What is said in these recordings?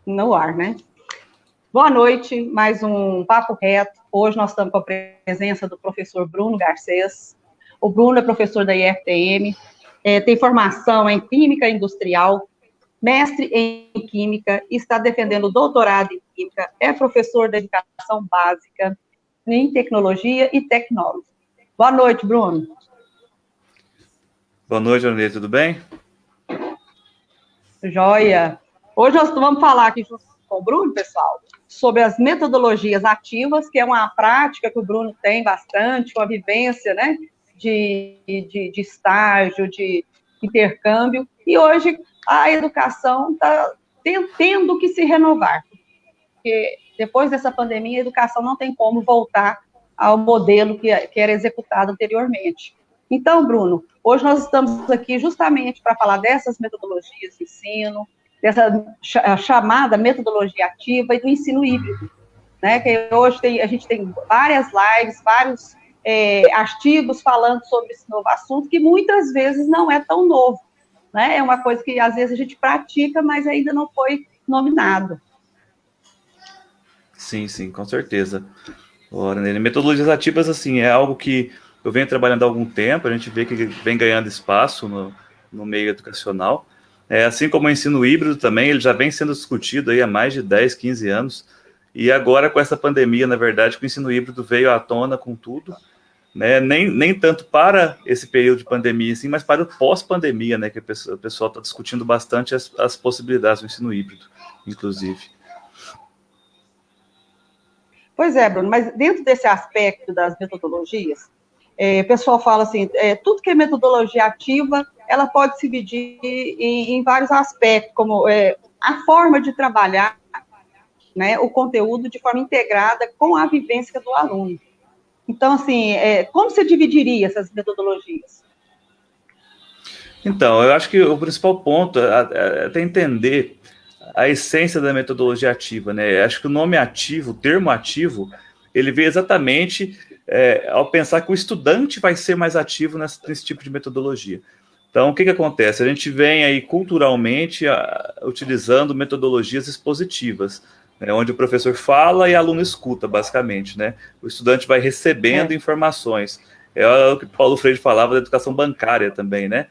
No ar, né? Boa noite, mais um Papo Reto. Hoje nós estamos com a presença do professor Bruno Garcês. O Bruno é professor da IFTM, tem formação em Química Industrial, mestre em Química, está defendendo o doutorado em Química, é professor da Educação Básica em Tecnologia e Tecnólogo. Boa noite, Bruno. Boa noite, Aninha, tudo bem? Joia. Hoje nós vamos falar aqui junto com o Bruno, pessoal, sobre as metodologias ativas, que é uma prática que o Bruno tem bastante, uma vivência, né, de estágio, de intercâmbio, e hoje a educação está tendo que se renovar, porque depois dessa pandemia a educação não tem como voltar ao modelo que era executado anteriormente. Então, Bruno, hoje nós estamos aqui justamente para falar dessas metodologias de ensino, dessa chamada metodologia ativa e do ensino híbrido, né? Que hoje a gente tem várias lives, vários artigos falando sobre esse novo assunto, que muitas vezes não é tão novo, né? É uma coisa que às vezes a gente pratica, mas ainda não foi nominado. Sim, com certeza. Ora, né, metodologias ativas, assim, é algo que eu venho trabalhando há algum tempo, a gente vê que vem ganhando espaço no meio educacional. Assim como o ensino híbrido também, ele já vem sendo discutido aí há mais de 10, 15 anos, e agora com essa pandemia, na verdade, que o ensino híbrido veio à tona com tudo, né? Nem tanto para esse período de pandemia, assim, mas para o pós-pandemia, né? Que o pessoal está discutindo bastante as possibilidades do ensino híbrido, inclusive. Pois é, Bruno, mas dentro desse aspecto das metodologias, o pessoal fala assim, tudo que é metodologia ativa, ela pode se dividir em vários aspectos, como a forma de trabalhar, né, o conteúdo de forma integrada com a vivência do aluno. Então, assim, como você dividiria essas metodologias? Então, eu acho que o principal ponto é até entender a essência da metodologia ativa, né? Eu acho que o nome ativo, o termo ativo, ele veio exatamente ao pensar que o estudante vai ser mais ativo nesse tipo de metodologia. Então, o que acontece? A gente vem aí culturalmente utilizando metodologias expositivas, né, onde o professor fala e o aluno escuta, basicamente, né? O estudante vai recebendo informações. É o que Paulo Freire falava da educação bancária também, né?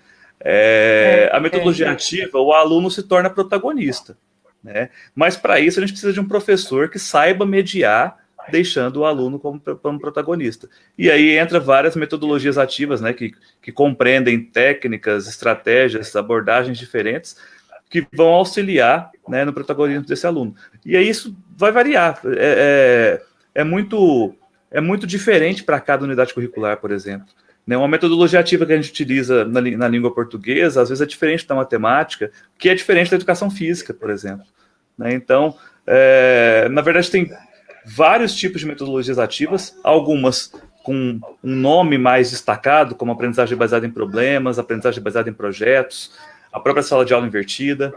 A metodologia ativa, o aluno se torna protagonista, né? Mas para isso a gente precisa de um professor que saiba mediar, deixando o aluno como protagonista. E aí entra várias metodologias ativas, né, que compreendem técnicas, estratégias, abordagens diferentes que vão auxiliar, né, no protagonismo desse aluno. E aí isso vai variar. É muito diferente para cada unidade curricular, por exemplo. Uma metodologia ativa que a gente utiliza na língua portuguesa, às vezes é diferente da matemática, que é diferente da educação física, por exemplo. Então, na verdade, tem vários tipos de metodologias ativas, algumas com um nome mais destacado, como aprendizagem baseada em problemas, aprendizagem baseada em projetos, a própria sala de aula invertida,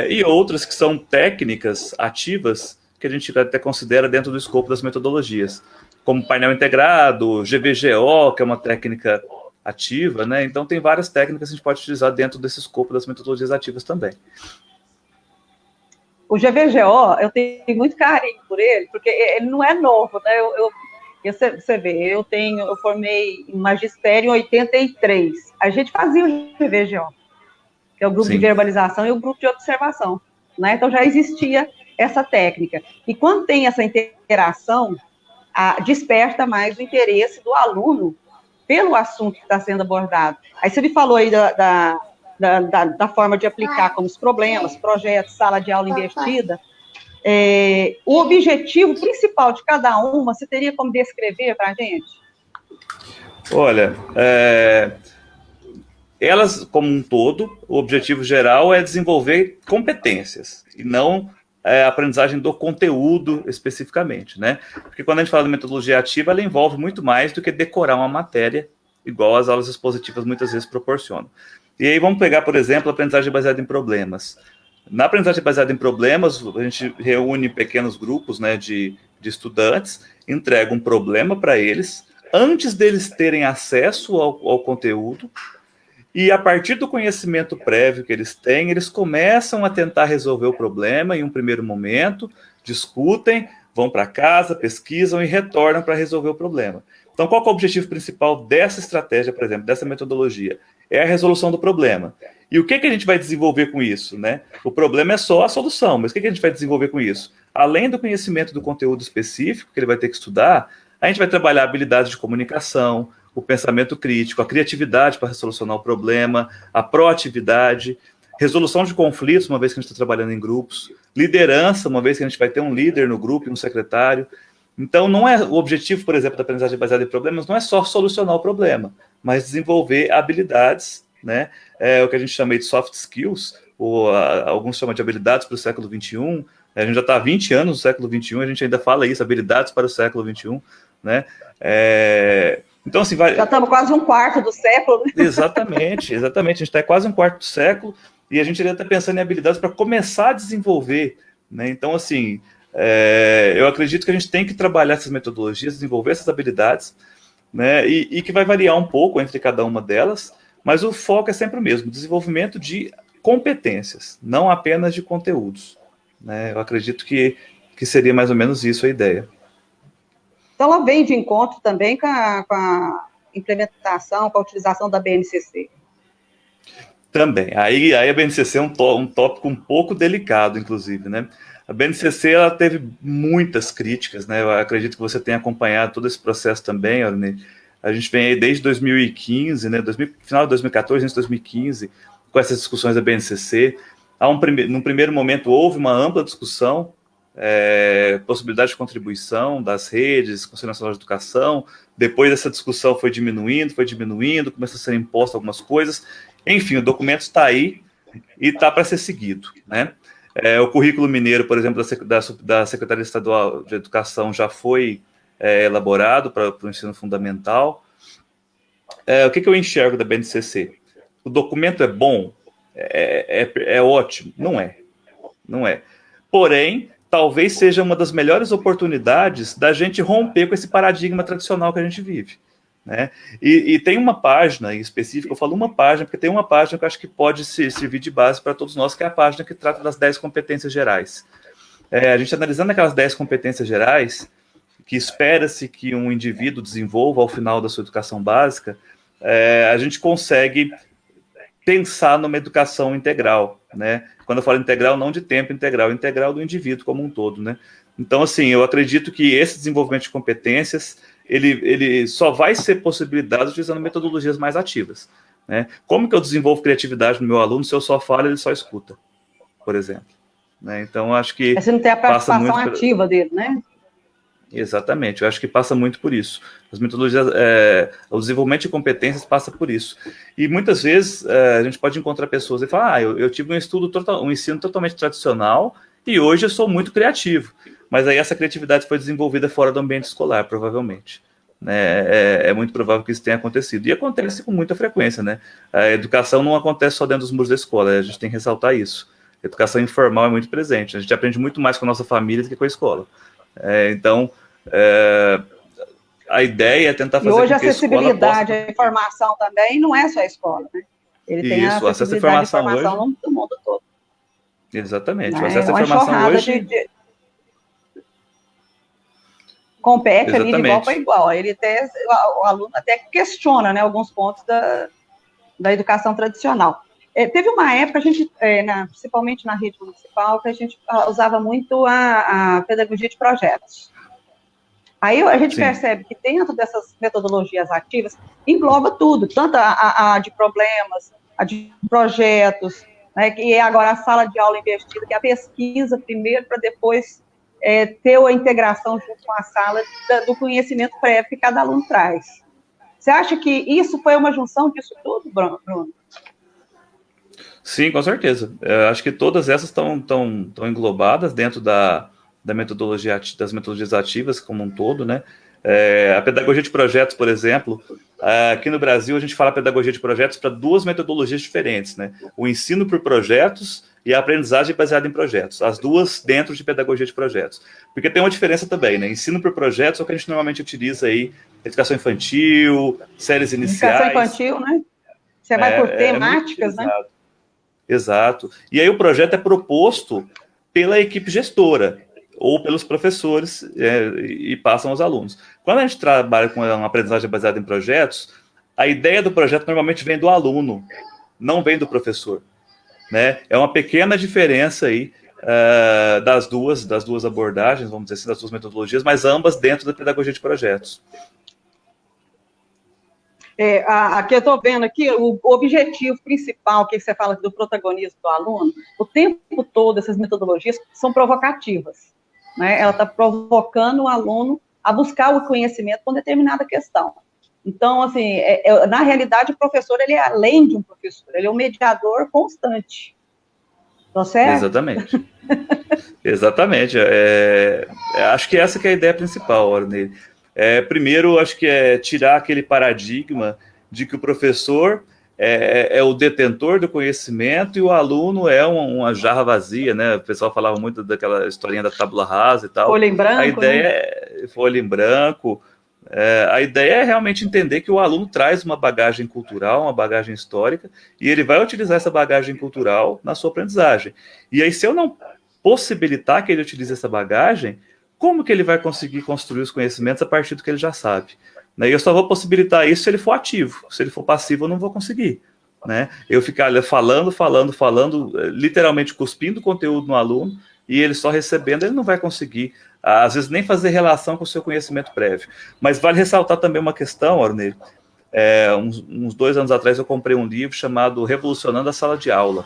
e outras que são técnicas ativas que a gente até considera dentro do escopo das metodologias, como painel integrado, GVGO, que é uma técnica ativa, né? Então tem várias técnicas que a gente pode utilizar dentro desse escopo das metodologias ativas também. O GVGO, eu tenho muito carinho por ele, porque ele não é novo, né? Você vê, eu formei em magistério em 83. A gente fazia o GVGO, que é o grupo de verbalização e o grupo de observação, né? Então já existia essa técnica. E quando tem essa interação, desperta mais o interesse do aluno pelo assunto que está sendo abordado. Aí você me falou aí da forma de aplicar como os problemas, projetos, sala de aula invertida. O objetivo principal de cada uma, você teria como descrever para a gente? Olha, elas, como um todo, o objetivo geral é desenvolver competências e não a aprendizagem do conteúdo especificamente, né? Porque quando a gente fala de metodologia ativa, ela envolve muito mais do que decorar uma matéria, igual as aulas expositivas muitas vezes proporcionam. E aí vamos pegar, por exemplo, a aprendizagem baseada em problemas. Na aprendizagem baseada em problemas, a gente reúne pequenos grupos, né, de estudantes, entrega um problema para eles, antes deles terem acesso ao conteúdo, e a partir do conhecimento prévio que eles têm, eles começam a tentar resolver o problema em um primeiro momento, discutem, vão para casa, pesquisam e retornam para resolver o problema. Então, qual é o objetivo principal dessa estratégia, por exemplo, dessa metodologia? É a resolução do problema. E o que a gente vai desenvolver com isso, né? O problema é só a solução, mas o que a gente vai desenvolver com isso? Além do conhecimento do conteúdo específico que ele vai ter que estudar, a gente vai trabalhar habilidades de comunicação, o pensamento crítico, a criatividade para solucionar o problema, a proatividade, resolução de conflitos, uma vez que a gente está trabalhando em grupos, liderança, uma vez que a gente vai ter um líder no grupo e um secretário. Então, não é o objetivo, por exemplo, da aprendizagem baseada em problemas, não é só solucionar o problema, mas desenvolver habilidades, né? É o que a gente chama de soft skills, ou alguns chamam de habilidades para o século XXI. A gente já está há 20 anos no século XXI, a gente ainda fala isso, habilidades para o século XXI, né? Então, assim, já estamos quase um quarto do século. Né? Exatamente. A gente está quase um quarto do século e a gente ainda está pensando em habilidades para começar a desenvolver, né? Então, assim, eu acredito que a gente tem que trabalhar essas metodologias, desenvolver essas habilidades, né? E que vai variar um pouco entre cada uma delas, mas o foco é sempre o mesmo, desenvolvimento de competências, não apenas de conteúdos, né? Eu acredito que seria mais ou menos isso a ideia. Então, ela vem de encontro também com a implementação, com a utilização da BNCC. Também. Aí a BNCC é um tópico um pouco delicado, inclusive, né? A BNCC, ela teve muitas críticas, né? Eu acredito que você tenha acompanhado todo esse processo também, Orne. A gente vem aí desde 2015, né? Final de 2014, início de 2015, com essas discussões da BNCC. Num primeiro momento, houve uma ampla discussão, possibilidade de contribuição das redes, Conselho Nacional de Educação. Depois essa discussão foi diminuindo, começou a ser imposto algumas coisas. Enfim, o documento está aí e está para ser seguido, né? O currículo mineiro, por exemplo, da Secretaria Estadual de Educação já foi elaborado para o ensino fundamental. O que eu enxergo da BNCC? O documento é bom? É ótimo? Não é. Porém, talvez seja uma das melhores oportunidades da gente romper com esse paradigma tradicional que a gente vive, né? E tem uma página em específico, eu falo uma página, porque tem uma página que eu acho que pode servir de base para todos nós, que é a página que trata das 10 competências gerais. A gente analisando aquelas 10 competências gerais, que espera-se que um indivíduo desenvolva ao final da sua educação básica, a gente consegue pensar numa educação integral, né? Quando eu falo integral, não de tempo integral do indivíduo como um todo, né? Então, assim, eu acredito que esse desenvolvimento de competências, ele só vai ser possibilitado utilizando metodologias mais ativas, né? Como que eu desenvolvo criatividade no meu aluno se eu só falo e ele só escuta, por exemplo, né? Então, acho que você não tem a participação ativa dele, né? Exatamente, eu acho que passa muito por isso. As metodologias, o desenvolvimento de competências passa por isso. E muitas vezes a gente pode encontrar pessoas e falar, eu tive um ensino totalmente tradicional e hoje eu sou muito criativo. Mas aí essa criatividade foi desenvolvida fora do ambiente escolar, provavelmente. Né? É muito provável que isso tenha acontecido. E acontece com muita frequência, né? A educação não acontece só dentro dos muros da escola, a gente tem que ressaltar isso. A educação informal é muito presente, a gente aprende muito mais com a nossa família do que com a escola. Então, a ideia é tentar fazer com que a acessibilidade à informação também não é só a escola, né? Ele tem a acessibilidade à informação no mundo todo. Exatamente. O acesso à informação hoje compete ali de igual para igual. O aluno até questiona, né, alguns pontos da educação tradicional. Teve uma época, a gente, principalmente na rede municipal, que a gente usava muito a pedagogia de projetos. Aí a gente percebe que dentro dessas metodologias ativas engloba tudo, tanto a de problemas, a de projetos, né, que é agora a sala de aula investida, que é a pesquisa primeiro, para depois ter a integração junto com a sala do conhecimento prévio que cada aluno traz. Você acha que isso foi uma junção disso tudo, Bruno? Sim, com certeza. Eu acho que todas essas estão englobadas dentro das metodologias ativas como um todo, né? A pedagogia de projetos, por exemplo, aqui no Brasil a gente fala pedagogia de projetos para duas metodologias diferentes, né? O ensino por projetos e a aprendizagem baseada em projetos, as duas dentro de pedagogia de projetos. Porque tem uma diferença também, né? Ensino por projetos é o que a gente normalmente utiliza aí, educação infantil, séries iniciais. Educação infantil, né? Você vai por temáticas, né? Exato. E aí o projeto é proposto pela equipe gestora ou pelos professores e passam aos alunos. Quando a gente trabalha com uma aprendizagem baseada em projetos, a ideia do projeto normalmente vem do aluno, não vem do professor, né? É uma pequena diferença aí das duas abordagens, vamos dizer assim, das duas metodologias, mas ambas dentro da pedagogia de projetos. Aqui eu estou vendo aqui o objetivo principal que você fala do protagonismo do aluno, o tempo todo essas metodologias são provocativas, né? Ela está provocando o aluno a buscar o conhecimento com determinada questão. Então, assim, na realidade, o professor, ele é além de um professor, ele é um mediador constante. Tá certo? Exatamente. Exatamente. Acho que essa que é a ideia principal, Ornei. Primeiro, acho que é tirar aquele paradigma de que o professor é o detentor do conhecimento e o aluno é uma jarra vazia, né? O pessoal falava muito daquela historinha da tábula rasa e tal. Folha em branco, a ideia é folha em branco. A ideia é realmente entender que o aluno traz uma bagagem cultural, uma bagagem histórica, e ele vai utilizar essa bagagem cultural na sua aprendizagem. E aí, se eu não possibilitar que ele utilize essa bagagem, como que ele vai conseguir construir os conhecimentos a partir do que ele já sabe? E eu só vou possibilitar isso se ele for ativo. Se ele for passivo, eu não vou conseguir. Né? Eu ficar falando, literalmente cuspindo conteúdo no aluno, e ele só recebendo, ele não vai conseguir, às vezes, nem fazer relação com o seu conhecimento prévio. Mas vale ressaltar também uma questão, Ornei. Uns 2 anos atrás eu comprei um livro chamado Revolucionando a Sala de Aula,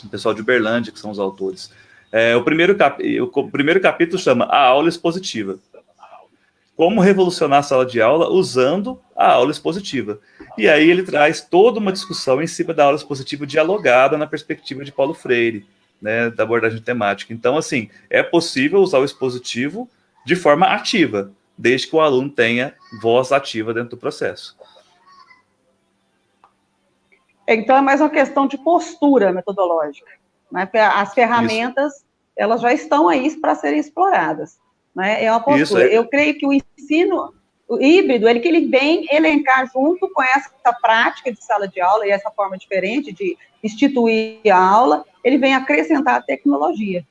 o pessoal de Uberlândia, que são os autores. O primeiro capítulo chama A Aula Expositiva. Como revolucionar a sala de aula usando a aula expositiva. E aí ele traz toda uma discussão em cima da aula expositiva dialogada na perspectiva de Paulo Freire, né, da abordagem temática. Então, assim, é possível usar o expositivo de forma ativa, desde que o aluno tenha voz ativa dentro do processo. Então, é mais uma questão de postura metodológica. Né? As ferramentas, elas já estão aí para serem exploradas. Né? É uma postura. Eu creio que o ensino híbrido, que ele vem elencar junto com essa prática de sala de aula e essa forma diferente de instituir a aula, ele vem acrescentar a tecnologia.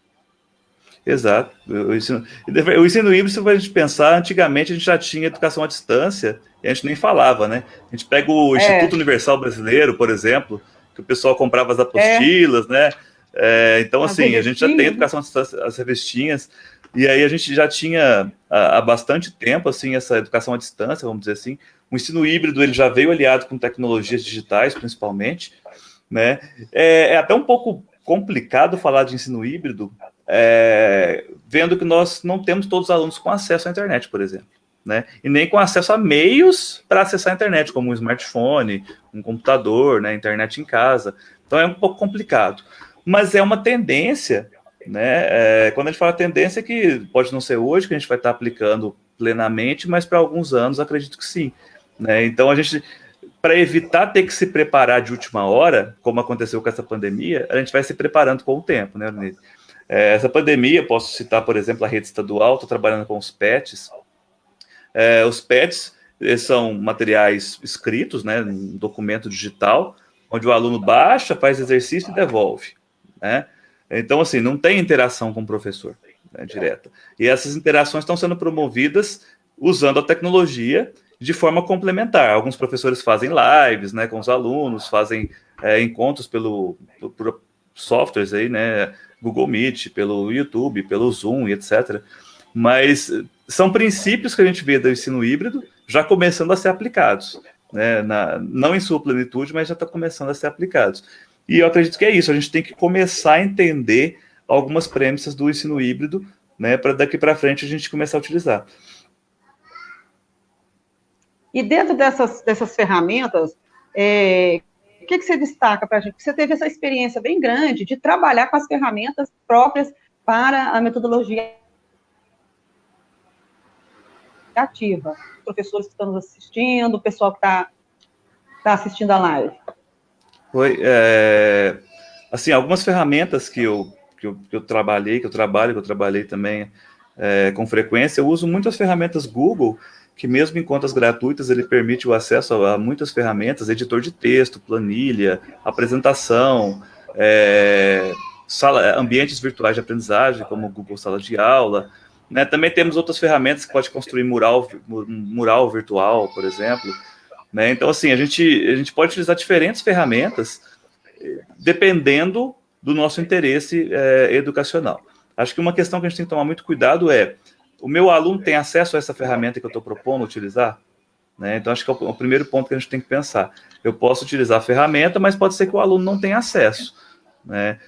Exato. O ensino híbrido, se a gente pensar, antigamente a gente já tinha educação à distância e a gente nem falava, né? A gente pega o Instituto Universal Brasileiro, por exemplo, que o pessoal comprava as apostilas, né? Então, assim, a gente já tem educação à distância, as revistinhas. E aí a gente já tinha há bastante tempo assim essa educação à distância, vamos dizer assim. O ensino híbrido ele já veio aliado com tecnologias digitais, principalmente, né? É até um pouco complicado falar de ensino híbrido, vendo que nós não temos todos os alunos com acesso à internet, por exemplo, né? E nem com acesso a meios para acessar a internet, como um smartphone, um computador, né? Internet em casa. Então é um pouco complicado, mas é uma tendência. Né? Quando a gente fala tendência, que pode não ser hoje que a gente vai estar aplicando plenamente, mas para alguns anos acredito que sim. Né? Então a gente, para evitar ter que se preparar de última hora, como aconteceu com essa pandemia, a gente vai se preparando com o tempo, né, Ornei? Essa pandemia, posso citar, por exemplo, a rede estadual, estou trabalhando com os PETs. Os PETs são materiais escritos, né, um documento digital, onde o aluno baixa, faz exercício e devolve, né? Então, assim, não tem interação com o professor, né, direta. E essas interações estão sendo promovidas usando a tecnologia de forma complementar. Alguns professores fazem lives, né, com os alunos, fazem encontros por softwares aí, né, Google Meet, pelo YouTube, pelo Zoom e etc. Mas são princípios que a gente vê do ensino híbrido já começando a ser aplicados, né, não em sua plenitude, mas já está começando a ser aplicados. E eu acredito que é isso, a gente tem que começar a entender algumas premissas do ensino híbrido, né, para daqui para frente a gente começar a utilizar. E dentro dessas ferramentas, o que você destaca para a gente? Você teve essa experiência bem grande de trabalhar com as ferramentas próprias para a metodologia ativa. Os professores que estão nos assistindo, o pessoal que está assistindo a live. Assim, algumas ferramentas que eu trabalhei também com frequência, eu uso muito as ferramentas Google, que mesmo em contas gratuitas, ele permite o acesso a muitas ferramentas, editor de texto, planilha, apresentação, ambientes virtuais de aprendizagem, como o Google Sala de Aula, né? Também temos outras ferramentas que pode construir mural virtual, por exemplo, né? Então, assim, a gente pode utilizar diferentes ferramentas dependendo do nosso interesse educacional. Acho que uma questão que a gente tem que tomar muito cuidado é: o meu aluno tem acesso a essa ferramenta que eu estou propondo utilizar? Né? Então, acho que é o primeiro ponto que a gente tem que pensar. Eu posso utilizar a ferramenta, mas pode ser que o aluno não tenha acesso, né?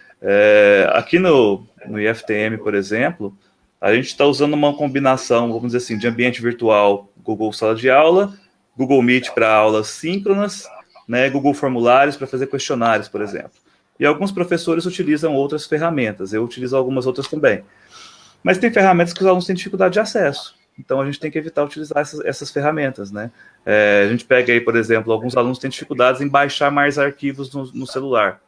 Aqui no IFTM, por exemplo, a gente está usando uma combinação, vamos dizer assim, de ambiente virtual, Google Sala de Aula, Google Meet para aulas síncronas, né, Google Formulários para fazer questionários, por exemplo. E alguns professores utilizam outras ferramentas, eu utilizo algumas outras também. Mas tem ferramentas que os alunos têm dificuldade de acesso, então a gente tem que evitar utilizar essas ferramentas, né? A gente pega aí, por exemplo, alguns alunos têm dificuldades em baixar mais arquivos no celular,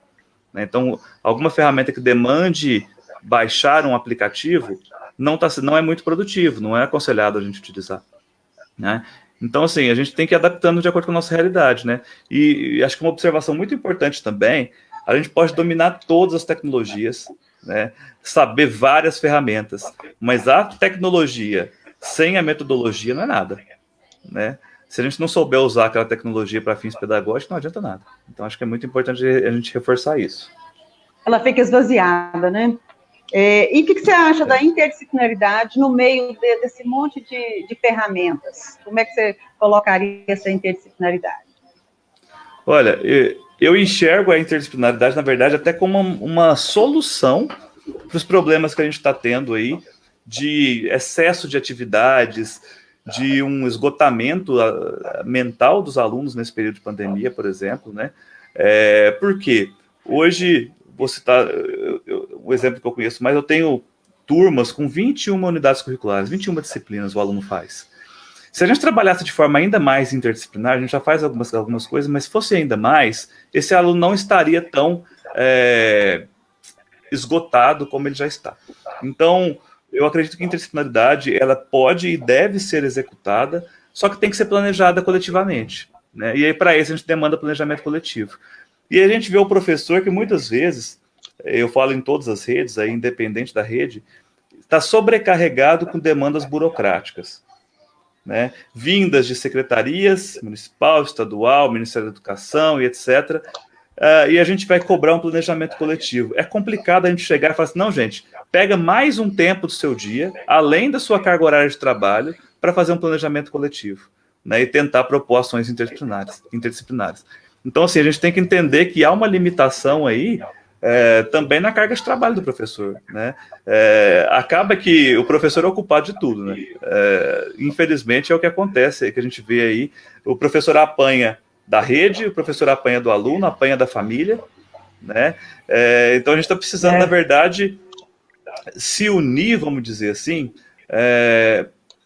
né? Então, alguma ferramenta que demande baixar um aplicativo não é muito produtivo, não é aconselhado a gente utilizar, né? Então, assim, a gente tem que ir adaptando de acordo com a nossa realidade, né? E acho que uma observação muito importante também: a gente pode dominar todas as tecnologias, né? Saber várias ferramentas, mas a tecnologia sem a metodologia não é nada, né? Se a gente não souber usar aquela tecnologia para fins pedagógicos, não adianta nada. Então, acho que é muito importante a gente reforçar isso. Ela fica esvaziada, né? E o que você acha da interdisciplinaridade no meio desse monte de ferramentas? Como é que você colocaria essa interdisciplinaridade? Olha, eu enxergo a interdisciplinaridade, na verdade, até como uma solução para os problemas que a gente está tendo aí de excesso de atividades, de um esgotamento mental dos alunos nesse período de pandemia, por exemplo, né? Por quê? Hoje, vou citar o exemplo que eu conheço, mas eu tenho turmas com 21 unidades curriculares, 21 disciplinas o aluno faz. Se a gente trabalhasse de forma ainda mais interdisciplinar, a gente já faz algumas coisas, mas se fosse ainda mais, esse aluno não estaria tão esgotado como ele já está. Então, eu acredito que a interdisciplinaridade, ela pode e deve ser executada, só que tem que ser planejada coletivamente, né? E aí, para isso, a gente demanda planejamento coletivo. E a gente vê o professor que muitas vezes, eu falo em todas as redes, aí, independente da rede, está sobrecarregado com demandas burocráticas, né? Vindas de secretarias, municipal, estadual, Ministério da Educação e etc. E a gente vai cobrar um planejamento coletivo. É complicado a gente chegar e falar assim: não, gente, pega mais um tempo do seu dia, além da sua carga horária de trabalho, para fazer um planejamento coletivo, né? E tentar propor ações interdisciplinares. Então, assim, a gente tem que entender que há uma limitação aí também na carga de trabalho do professor, né? Acaba que o professor é ocupado de tudo, né? Infelizmente é o que acontece, é que a gente vê aí: o professor apanha da rede, o professor apanha do aluno, apanha da família, né? Então a gente está precisando, na verdade, se unir, vamos dizer assim,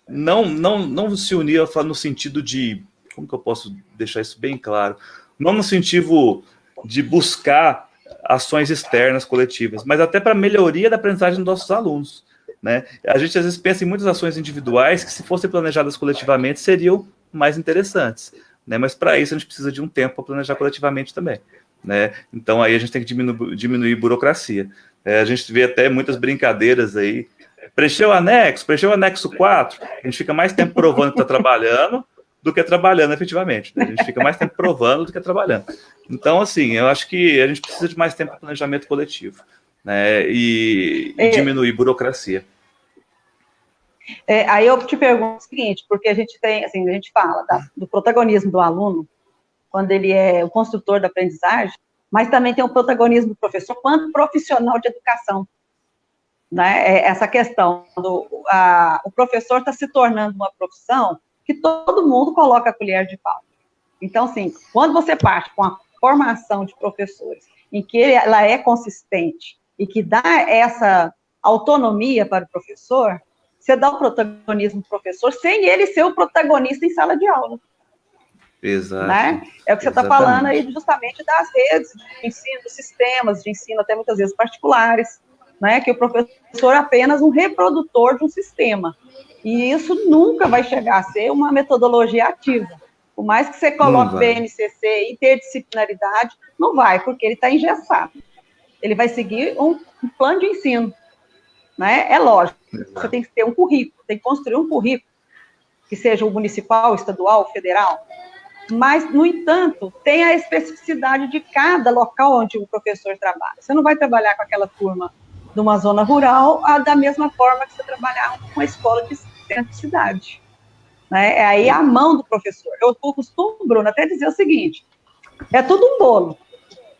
não se unir no sentido de, como que eu posso deixar isso bem claro? Não no sentido de buscar ações externas coletivas, mas até para melhoria da aprendizagem dos nossos alunos, né? A gente às vezes pensa em muitas ações individuais que, se fossem planejadas coletivamente, seriam mais interessantes, né? Mas para isso a gente precisa de um tempo para planejar coletivamente também, né? Então aí a gente tem que diminuir burocracia. A gente vê até muitas brincadeiras aí: preencheu o anexo 4, a gente fica mais tempo provando que está trabalhando do que trabalhando efetivamente, né? A gente fica mais tempo provando do que trabalhando. Então, assim, eu acho que a gente precisa de mais tempo para planejamento coletivo, né? E diminuir burocracia. Aí eu te pergunto o seguinte, porque a gente tem, assim, a gente fala do protagonismo do aluno, quando ele é o construtor da aprendizagem, mas também tem o protagonismo do professor quanto profissional de educação, né? Essa questão o professor está se tornando uma profissão que todo mundo coloca a colher de pau. Então, assim, quando você parte com a formação de professores, em que ela é consistente e que dá essa autonomia para o professor, você dá o protagonismo do professor sem ele ser o protagonista em sala de aula. Exato. Né? É o que você está falando aí justamente das redes de ensino, dos sistemas de ensino, até muitas vezes particulares, né, que o professor é apenas um reprodutor de um sistema. E isso nunca vai chegar a ser uma metodologia ativa. Por mais que você coloque BNCC, interdisciplinaridade, não vai, porque ele está engessado. Ele vai seguir um plano de ensino. Né? É lógico, você tem que ter um currículo, tem que construir um currículo, que seja o municipal, o estadual, o federal. Mas, no entanto, tem a especificidade de cada local onde o professor trabalha. Você não vai trabalhar com aquela turma de uma zona rural da mesma forma que você trabalhar com uma escola de centro de cidade. Né? É aí a mão do professor. Eu costumo, Bruno, até dizer o seguinte, é tudo um bolo.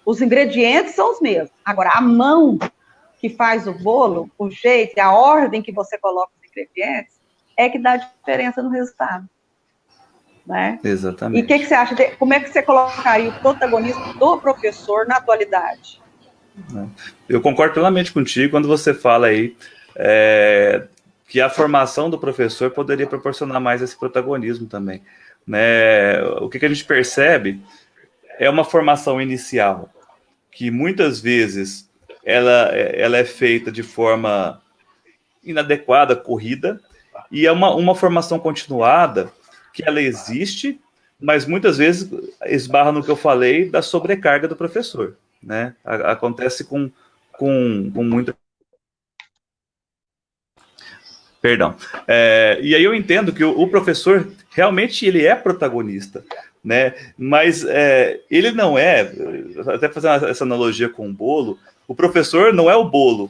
Os ingredientes são os mesmos. Agora, a mão que faz o bolo, o jeito, a ordem que você coloca os ingredientes, é que dá diferença no resultado. Né? Exatamente. E o que você acha? Como é que você colocaria o protagonismo do professor na atualidade? Eu concordo plenamente contigo quando você fala aí que a formação do professor poderia proporcionar mais esse protagonismo também. Né? O que a gente percebe é uma formação inicial que muitas vezes ela é feita de forma inadequada, corrida, e é uma formação continuada que ela existe, mas muitas vezes esbarra no que eu falei da sobrecarga do professor. Né? Acontece com muita... Perdão. E aí eu entendo que o professor realmente ele é protagonista, né? Mas ele não é, até fazendo essa analogia com o bolo, o professor não é o bolo,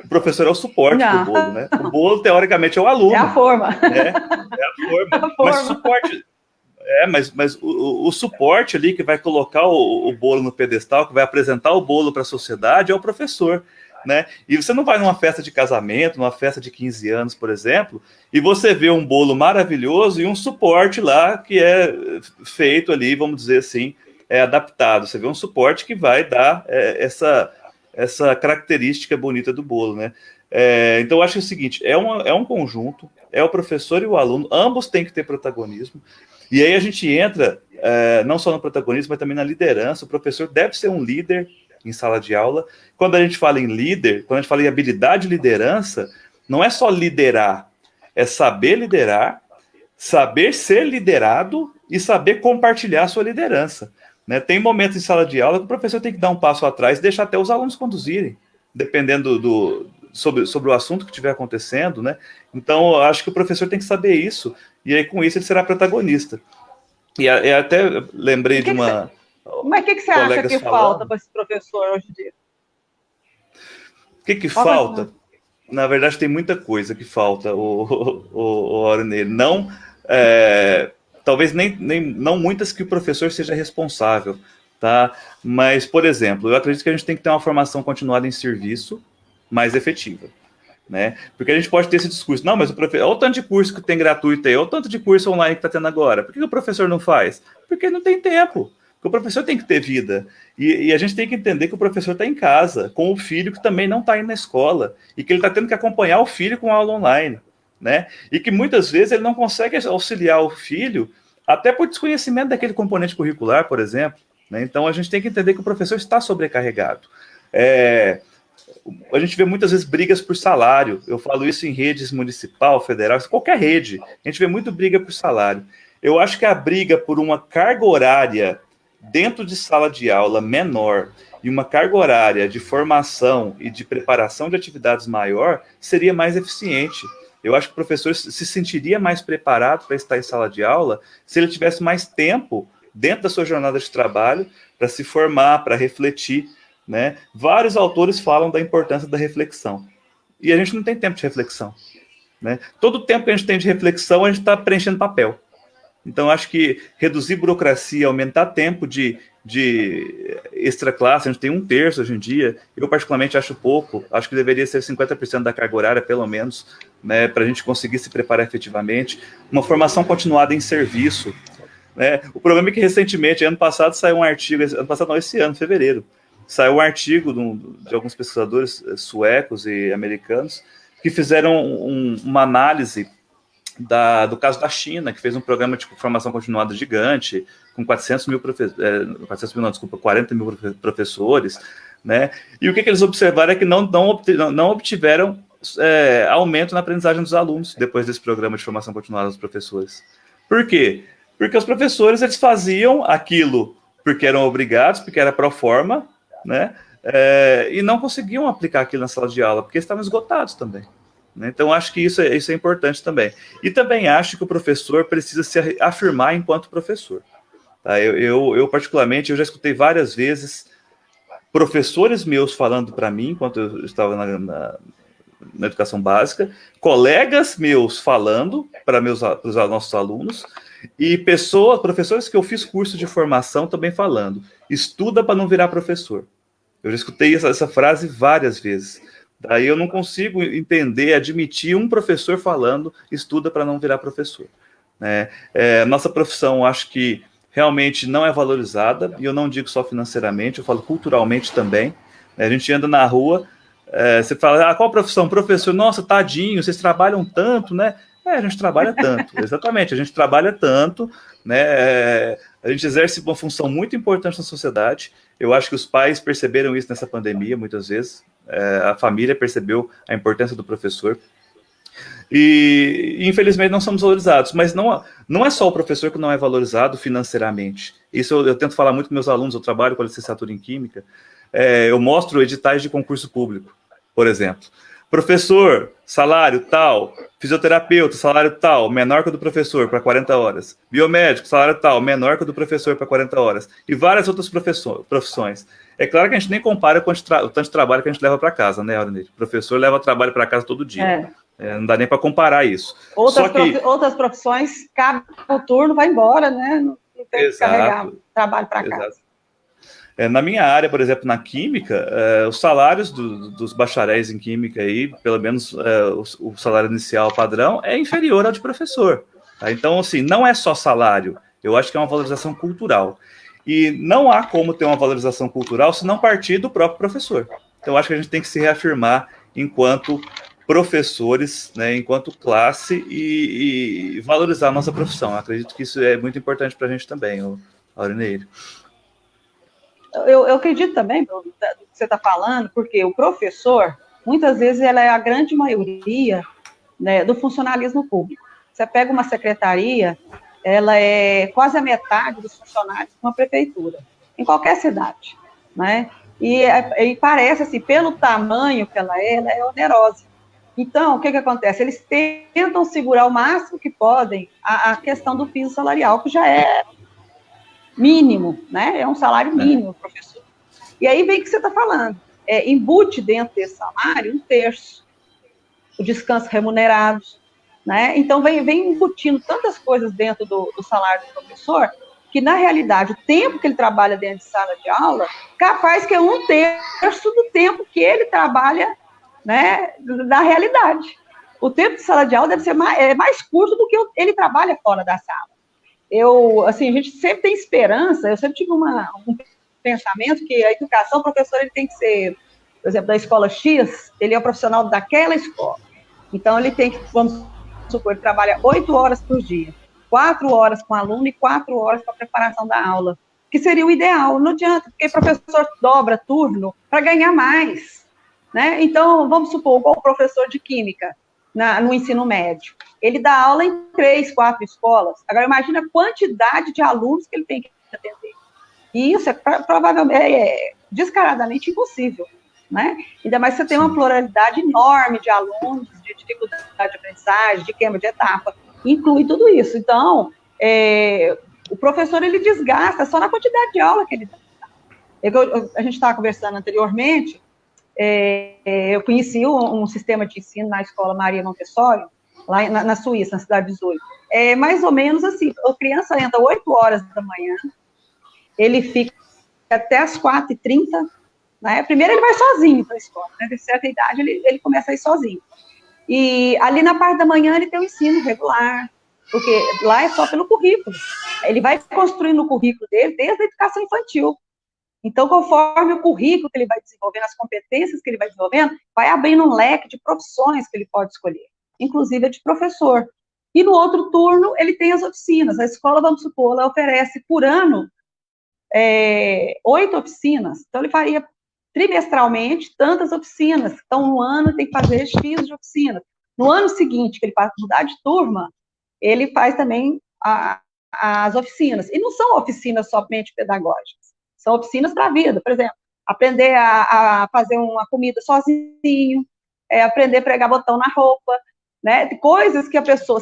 o professor é o suporte do bolo, né? O bolo, teoricamente, é o aluno. É a forma. Né? É a forma. Mas o suporte... mas o suporte ali que vai colocar o bolo no pedestal, que vai apresentar o bolo para a sociedade é o professor, né? E você não vai numa festa de casamento, numa festa de 15 anos, por exemplo, e você vê um bolo maravilhoso e um suporte lá que é feito ali, vamos dizer assim, adaptado. Você vê um suporte que vai dar essa característica bonita do bolo, né? Então eu acho o seguinte, é um conjunto, é o professor e o aluno, ambos têm que ter protagonismo. E aí a gente entra não só no protagonismo, mas também na liderança. O professor deve ser um líder em sala de aula. Quando a gente fala em líder, quando a gente fala em habilidade de liderança, não é só liderar, é saber liderar, saber ser liderado e saber compartilhar a sua liderança. Né? Tem momentos em sala de aula que o professor tem que dar um passo atrás e deixar até os alunos conduzirem, dependendo sobre o assunto que estiver acontecendo, né? Então, eu acho que o professor tem que saber isso, e aí com isso ele será protagonista. E até lembrei de uma... Mas o que você acha que falta para esse professor hoje em dia? O que falta? Na verdade, tem muita coisa que falta, o Aronei. Não, talvez não muitas que o professor seja responsável, tá? Mas, por exemplo, eu acredito que a gente tem que ter uma formação continuada em serviço mais efetiva. Né? Porque a gente pode ter esse discurso, não, mas olha o tanto de curso que tem gratuito aí, olha o tanto de curso online que está tendo agora, por que o professor não faz? Porque não tem tempo, porque o professor tem que ter vida, e a gente tem que entender que o professor está em casa, com o filho que também não está indo na escola, e que ele está tendo que acompanhar o filho com aula online, né? E que muitas vezes ele não consegue auxiliar o filho, até por desconhecimento daquele componente curricular, por exemplo, né? Então a gente tem que entender que o professor está sobrecarregado. A gente vê muitas vezes brigas por salário. Eu falo isso em redes municipal, federal, qualquer rede. A gente vê muito briga por salário. Eu acho que a briga por uma carga horária dentro de sala de aula menor e uma carga horária de formação e de preparação de atividades maior seria mais eficiente. Eu acho que o professor se sentiria mais preparado para estar em sala de aula se ele tivesse mais tempo dentro da sua jornada de trabalho para se formar, para refletir. Né? Vários autores falam da importância da reflexão. E a gente não tem tempo de reflexão. Né? Todo o tempo que a gente tem de reflexão, a gente está preenchendo papel. Então, acho que reduzir burocracia, aumentar tempo de extra classe, a gente tem 1/3 hoje em dia, eu particularmente acho pouco, acho que deveria ser 50% da carga horária, pelo menos, né, para a gente conseguir se preparar efetivamente. Uma formação continuada em serviço. Né? O problema é que recentemente, ano passado, saiu um artigo, esse ano, fevereiro, saiu um artigo de alguns pesquisadores suecos e americanos que fizeram uma análise do caso da China, que fez um programa de formação continuada gigante, com 40 mil professores, né? E o que eles observaram é que não obtiveram aumento na aprendizagem dos alunos depois desse programa de formação continuada dos professores. Por quê? Porque os professores, eles faziam aquilo porque eram obrigados, porque era pro forma, né? E não conseguiam aplicar aquilo na sala de aula, porque estavam esgotados também. Né? Então, acho que isso é importante também. E também acho que o professor precisa se afirmar enquanto professor. Tá? Eu particularmente, eu já escutei várias vezes professores meus falando para mim, enquanto eu estava na educação básica, colegas meus falando para os nossos alunos, e professores que eu fiz curso de formação também falando, estuda para não virar professor. Eu já escutei essa frase várias vezes. Daí eu não consigo entender, admitir um professor falando, estuda para não virar professor. Nossa profissão, acho que realmente não é valorizada, e eu não digo só financeiramente, eu falo culturalmente também. A gente anda na rua, você fala, qual profissão? Professor, nossa, tadinho, vocês trabalham tanto, né? A gente trabalha tanto, exatamente, a gente trabalha tanto, né? A gente exerce uma função muito importante na sociedade. Eu acho que os pais perceberam isso nessa pandemia, muitas vezes. A família percebeu a importância do professor. E infelizmente não somos valorizados, mas não é só o professor que não é valorizado financeiramente. Isso eu tento falar muito com meus alunos, eu trabalho com a licenciatura em Química, eu mostro editais de concurso público, por exemplo. Professor, salário tal, fisioterapeuta, salário tal, menor que o do professor para 40 horas. Biomédico, salário tal, menor que o do professor para 40 horas. E várias outras profissões. É claro que a gente nem compara com o tanto de trabalho que a gente leva para casa, né, Aurinete? O professor leva trabalho para casa todo dia. Não dá nem para comparar isso. Outras profissões, cabe o turno, vai embora, né? Não tem que carregar trabalho para casa. Na minha área, por exemplo, na Química, os salários dos bacharéis em Química, aí, pelo menos o salário inicial padrão, é inferior ao de professor. Tá? Então, assim, não é só salário. Eu acho que é uma valorização cultural. E não há como ter uma valorização cultural se não partir do próprio professor. Então, eu acho que a gente tem que se reafirmar enquanto professores, né, enquanto classe, e valorizar a nossa profissão. Eu acredito que isso é muito importante para a gente também, Aurineiro. Eu acredito também do que você está falando, porque o professor, muitas vezes, ela é a grande maioria, né, do funcionalismo público. Você pega uma secretaria, ela é quase a metade dos funcionários de uma prefeitura, em qualquer cidade, né? E parece, assim, pelo tamanho que ela é onerosa. Então, o que acontece? Eles tentam segurar o máximo que podem a questão do piso salarial, que já é mínimo, né? É um salário mínimo, professor. E aí vem o que você está falando. Embute dentro desse salário 1/3, o descanso remunerado, né? Então, vem embutindo tantas coisas dentro do salário do professor, que, na realidade, o tempo que ele trabalha dentro de sala de aula, capaz que é 1/3 do tempo que ele trabalha, né, na realidade. O tempo de sala de aula deve ser mais curto do que ele trabalha fora da sala. Assim, a gente sempre tem esperança, eu sempre tive um pensamento que a educação, o professor, ele tem que ser, por exemplo, da escola X, ele é o profissional daquela escola. Então, ele tem que, vamos supor, ele trabalha 8 horas por dia, 4 horas com o aluno e 4 horas para a preparação da aula, que seria o ideal. Não adianta, porque o professor dobra turno para ganhar mais, né? Então, vamos supor, igual o professor de Química, no ensino médio. Ele dá aula em 3, 4 escolas. Agora, imagina a quantidade de alunos que ele tem que atender. E isso provavelmente descaradamente impossível, né? Ainda mais se você tem uma pluralidade enorme de alunos, de dificuldade de aprendizagem, de quebra de etapa, inclui tudo isso. Então, o professor, ele desgasta só na quantidade de aula que ele dá. A gente estava conversando anteriormente, eu conheci um sistema de ensino na escola Maria Montessori, lá na Suíça, na cidade de Zurique. Mais ou menos assim, a criança entra 8 horas da manhã, ele fica até as 4h30, né? Primeiro ele vai sozinho para a escola, né? De certa idade ele começa a ir sozinho. E ali na parte da manhã ele tem o ensino regular, porque lá é só pelo currículo. Ele vai construindo o currículo dele desde a educação infantil. Então, conforme o currículo que ele vai desenvolvendo, as competências que ele vai desenvolvendo, vai abrindo um leque de profissões que ele pode escolher, inclusive a de professor. E no outro turno, ele tem as oficinas. A escola, vamos supor, ela oferece por ano 8 oficinas. Então, ele faria trimestralmente tantas oficinas. Então, no ano tem que fazer X de oficinas. No ano seguinte, que ele passa a mudar de turma, ele faz também as oficinas. E não são oficinas somente pedagógicas, são oficinas para a vida. Por exemplo, aprender a fazer uma comida sozinho, aprender a pregar botão na roupa, né? Coisas que a pessoa,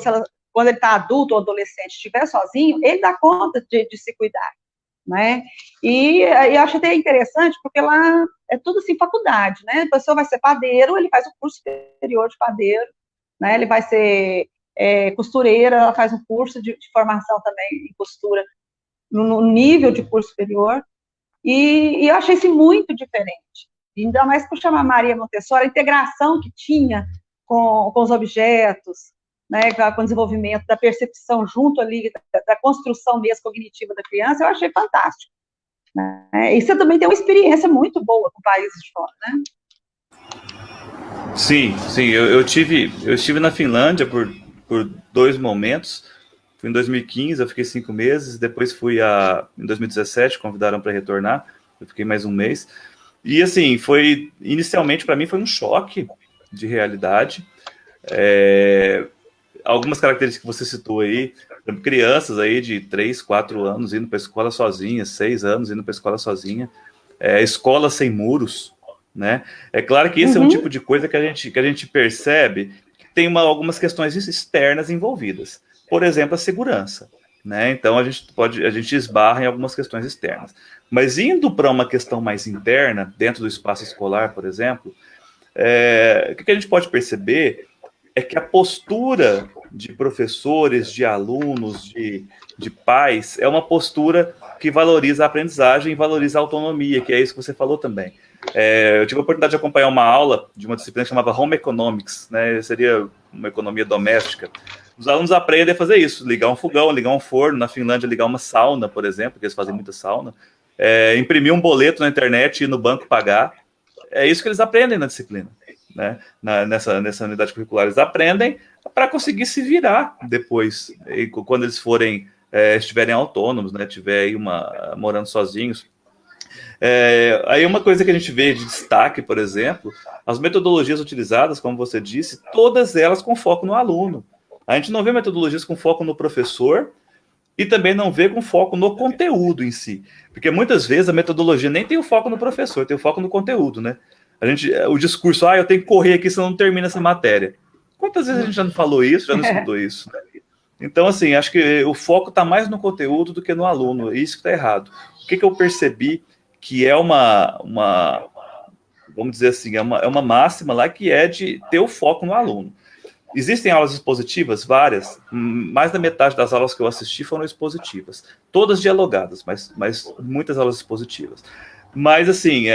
quando ele está adulto ou adolescente, estiver sozinho, ele dá conta de se cuidar, né? E eu acho até interessante, porque lá é tudo assim, faculdade, né? A pessoa vai ser padeiro, ele faz o curso superior de padeiro, né? Ele vai ser costureira, ela faz um curso de formação também em costura, no nível de curso superior, e eu achei isso muito diferente. Ainda mais por chamar Maria Montessori, a integração que tinha com os objetos, né, com o desenvolvimento da percepção junto ali, da construção mesmo cognitiva da criança, eu achei fantástico. Né? E você também tem uma experiência muito boa com países de fora, né? Sim, eu estive na Finlândia por 2 momentos. Fui em 2015, eu fiquei 5 meses, depois fui em 2017, convidaram para retornar, eu fiquei mais 1 mês. E assim, inicialmente para mim foi um choque de realidade. Algumas características que você citou aí, crianças aí de 3, 4 anos indo para a escola sozinha, 6 anos indo para a escola sozinha, escola sem muros, né? É claro que esse é um tipo de coisa que a gente percebe que tem algumas questões externas envolvidas. Por exemplo, a segurança, né? Então a gente esbarra em algumas questões externas. Mas indo para uma questão mais interna, dentro do espaço escolar, por exemplo, o que a gente pode perceber é que a postura de professores, de alunos, de pais, é uma postura que valoriza a aprendizagem e valoriza a autonomia, que é isso que você falou também. Eu tive a oportunidade de acompanhar uma aula de uma disciplina que chamava Home Economics, né? Seria uma economia doméstica. Os alunos aprendem a fazer isso, ligar um fogão, ligar um forno, na Finlândia ligar uma sauna, por exemplo, porque eles fazem muita sauna, imprimir um boleto na internet e ir no banco pagar. É isso que eles aprendem na disciplina, né? Nessa unidade curricular. Eles aprendem para conseguir se virar depois, quando eles estiverem autônomos, né? Estiverem morando sozinhos. Aí uma coisa que a gente vê de destaque, por exemplo, as metodologias utilizadas, como você disse, todas elas com foco no aluno. A gente não vê metodologias com foco no professor e também não vê com foco no conteúdo em si. Porque muitas vezes a metodologia nem tem o foco no professor, tem o foco no conteúdo, né? O discurso, eu tenho que correr aqui, senão não termina essa matéria. Quantas vezes a gente já não falou isso, já não escutou isso? Né? Então, assim, acho que o foco está mais no conteúdo do que no aluno. Isso que está errado. O que eu percebi que é vamos dizer assim, é uma máxima lá, que é de ter o foco no aluno. Existem aulas expositivas, várias, mais da metade das aulas que eu assisti foram expositivas, todas dialogadas, mas muitas aulas expositivas. Mas, assim,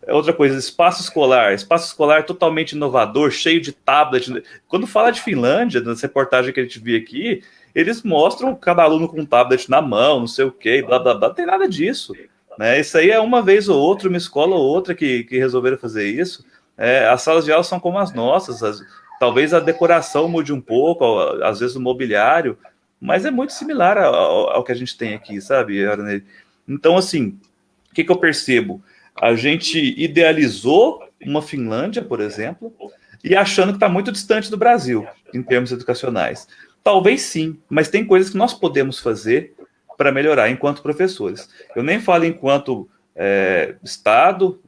outra coisa, espaço escolar totalmente inovador, cheio de tablet. Quando fala de Finlândia, nessa reportagem que a gente viu aqui, eles mostram cada aluno com um tablet na mão, não sei o quê, blá, blá, blá, não tem nada disso. Né? Isso aí é uma vez ou outra, uma escola ou outra que resolveram fazer isso. As salas de aula são como as nossas, talvez a decoração mude um pouco, às vezes o mobiliário, mas é muito similar ao que a gente tem aqui, sabe, Arnei? Então, assim, o que eu percebo? A gente idealizou uma Finlândia, por exemplo, e achando que está muito distante do Brasil, em termos educacionais. Talvez sim, mas tem coisas que nós podemos fazer para melhorar enquanto professores. Eu nem falo enquanto Estado,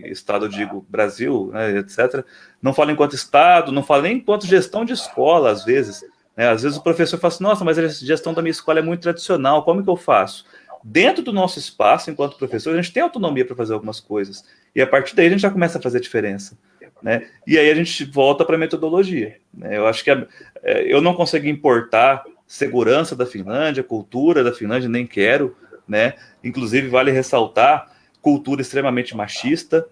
Estado, digo Brasil, né, etc. Não falo enquanto Estado, não falo nem enquanto gestão de escola, às vezes. Né? Às vezes o professor fala assim, nossa, mas a gestão da minha escola é muito tradicional, como que eu faço? Dentro do nosso espaço, enquanto professor, a gente tem autonomia para fazer algumas coisas. E a partir daí a gente já começa a fazer diferença. Né? E aí a gente volta para a metodologia. Né? Eu acho que eu não consigo importar segurança da Finlândia, cultura da Finlândia, nem quero, né? Inclusive, vale ressaltar, cultura extremamente machista,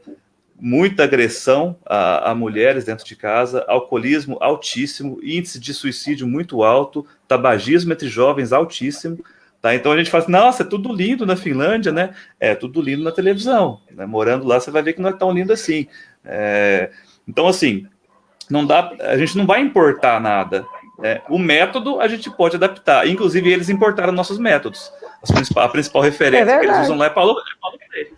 muita agressão a mulheres dentro de casa, alcoolismo altíssimo, índice de suicídio muito alto, tabagismo entre jovens altíssimo. Tá? Então a gente fala assim, nossa, é tudo lindo na Finlândia, né? É tudo lindo na televisão. Né? Morando lá, você vai ver que não é tão lindo assim. Então, assim, não dá, a gente não vai importar nada. O método a gente pode adaptar. Inclusive, eles importaram nossos métodos. A principal referência que eles usam lá é Paulo Freire.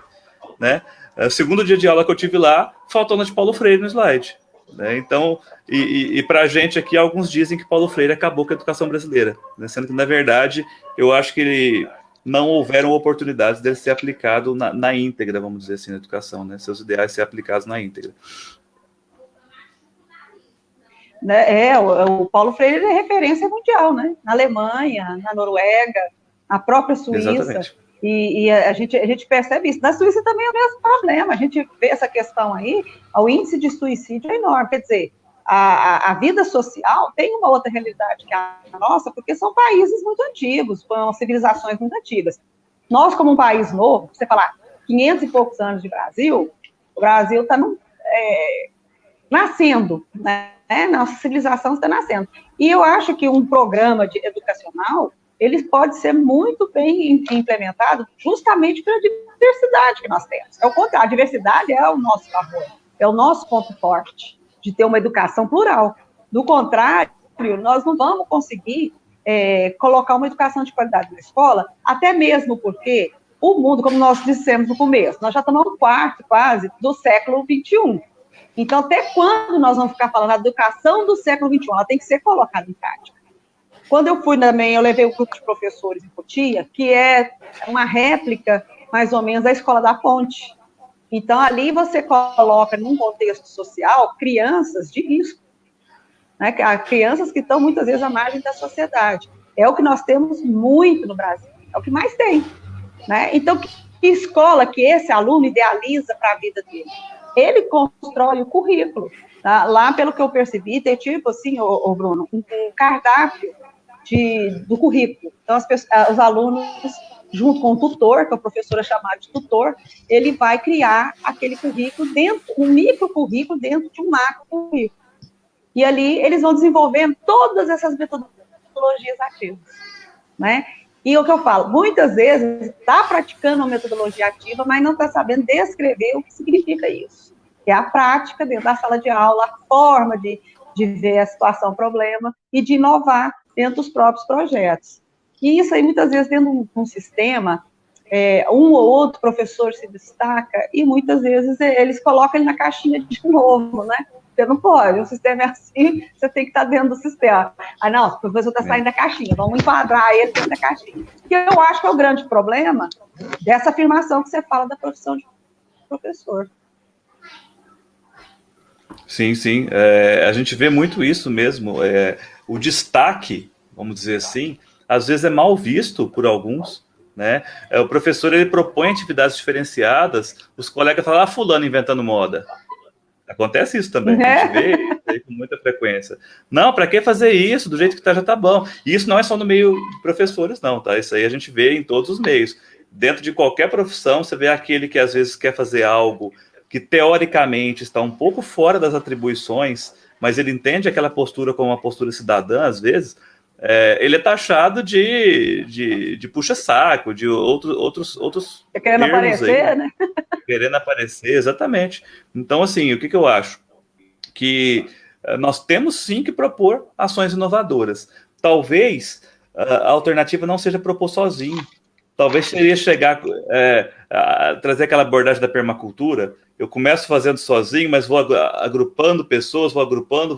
Né? O segundo dia de aula que eu tive lá, faltou de Paulo Freire no slide. Né? Então, para a gente aqui, alguns dizem que Paulo Freire acabou com a educação brasileira, né? Sendo que, na verdade, eu acho que não houveram oportunidades dele ser aplicado na íntegra, vamos dizer assim, na educação, né? Seus ideais ser aplicados na íntegra. O Paulo Freire é referência mundial, né? Na Alemanha, na Noruega, na própria Suíça. Exatamente. E a gente percebe isso. Na Suíça também é o mesmo problema. A gente vê essa questão aí, o índice de suicídio é enorme. Quer dizer, a vida social tem uma outra realidade que a nossa, porque são países muito antigos, com civilizações muito antigas. Nós, como um país novo, você falar 500 e poucos anos de Brasil, o Brasil está nascendo, né? Nossa civilização está nascendo. E eu acho que um programa educacional, ele pode ser muito bem implementado justamente pela diversidade que nós temos. É o contrário, a diversidade é o nosso favor, é o nosso ponto forte de ter uma educação plural. Do contrário, nós não vamos conseguir colocar uma educação de qualidade na escola, até mesmo porque o mundo, como nós dissemos no começo, nós já estamos no quarto, quase, do século XXI. Então, até quando nós vamos ficar falando da educação do século XXI? Ela tem que ser colocada em prática. Quando eu fui também, eu levei um grupo de professores em Cotia, que é uma réplica, mais ou menos, da Escola da Ponte. Então, ali você coloca, num contexto social, crianças de risco, né? Crianças que estão, muitas vezes, à margem da sociedade. É o que nós temos muito no Brasil, é o que mais tem. Né? Então, que escola que esse aluno idealiza para a vida dele? Ele constrói o currículo. Tá? Lá, pelo que eu percebi, tem tipo assim, Bruno, um cardápio do currículo. Então, os alunos, junto com o tutor, que a professora chamada de tutor, ele vai criar aquele currículo um micro-currículo dentro de um macro-currículo. E ali eles vão desenvolvendo todas essas metodologias ativas. Né? E o que eu falo, muitas vezes está praticando uma metodologia ativa, mas não está sabendo descrever o que significa isso. É a prática dentro da sala de aula, a forma de ver a situação, o problema, e de inovar dentro dos próprios projetos. E isso aí, muitas vezes, dentro de um sistema, um ou outro professor se destaca, e muitas vezes eles colocam ele na caixinha de novo, né? Você não pode, o sistema é assim, você tem que estar dentro do sistema. Ah, não, o professor está saindo da caixinha, vamos enquadrar ele dentro da caixinha. Que eu acho que é o grande problema dessa afirmação que você fala da profissão de professor. Sim, sim. A gente vê muito isso mesmo. O destaque, vamos dizer assim, às vezes é mal visto por alguns. Né? O professor ele propõe atividades diferenciadas, os colegas falam, fulano inventando moda. Acontece isso também, a gente vê isso com muita frequência. Não, para que fazer isso? Do jeito que tá, já tá bom. E isso não é só no meio de professores, não, tá? Isso aí a gente vê em todos os meios. Dentro de qualquer profissão, você vê aquele que às vezes quer fazer algo que teoricamente está um pouco fora das atribuições, mas ele entende aquela postura como uma postura cidadã, às vezes, ele é taxado de puxa-saco, de outros querendo aparecer, aí, né? Querendo aparecer, exatamente. Então, assim, o que eu acho? Que nós temos sim que propor ações inovadoras. Talvez a alternativa não seja propor sozinho. Talvez seria chegar a trazer aquela abordagem da permacultura. Eu começo fazendo sozinho, mas vou agrupando pessoas, vou agrupando,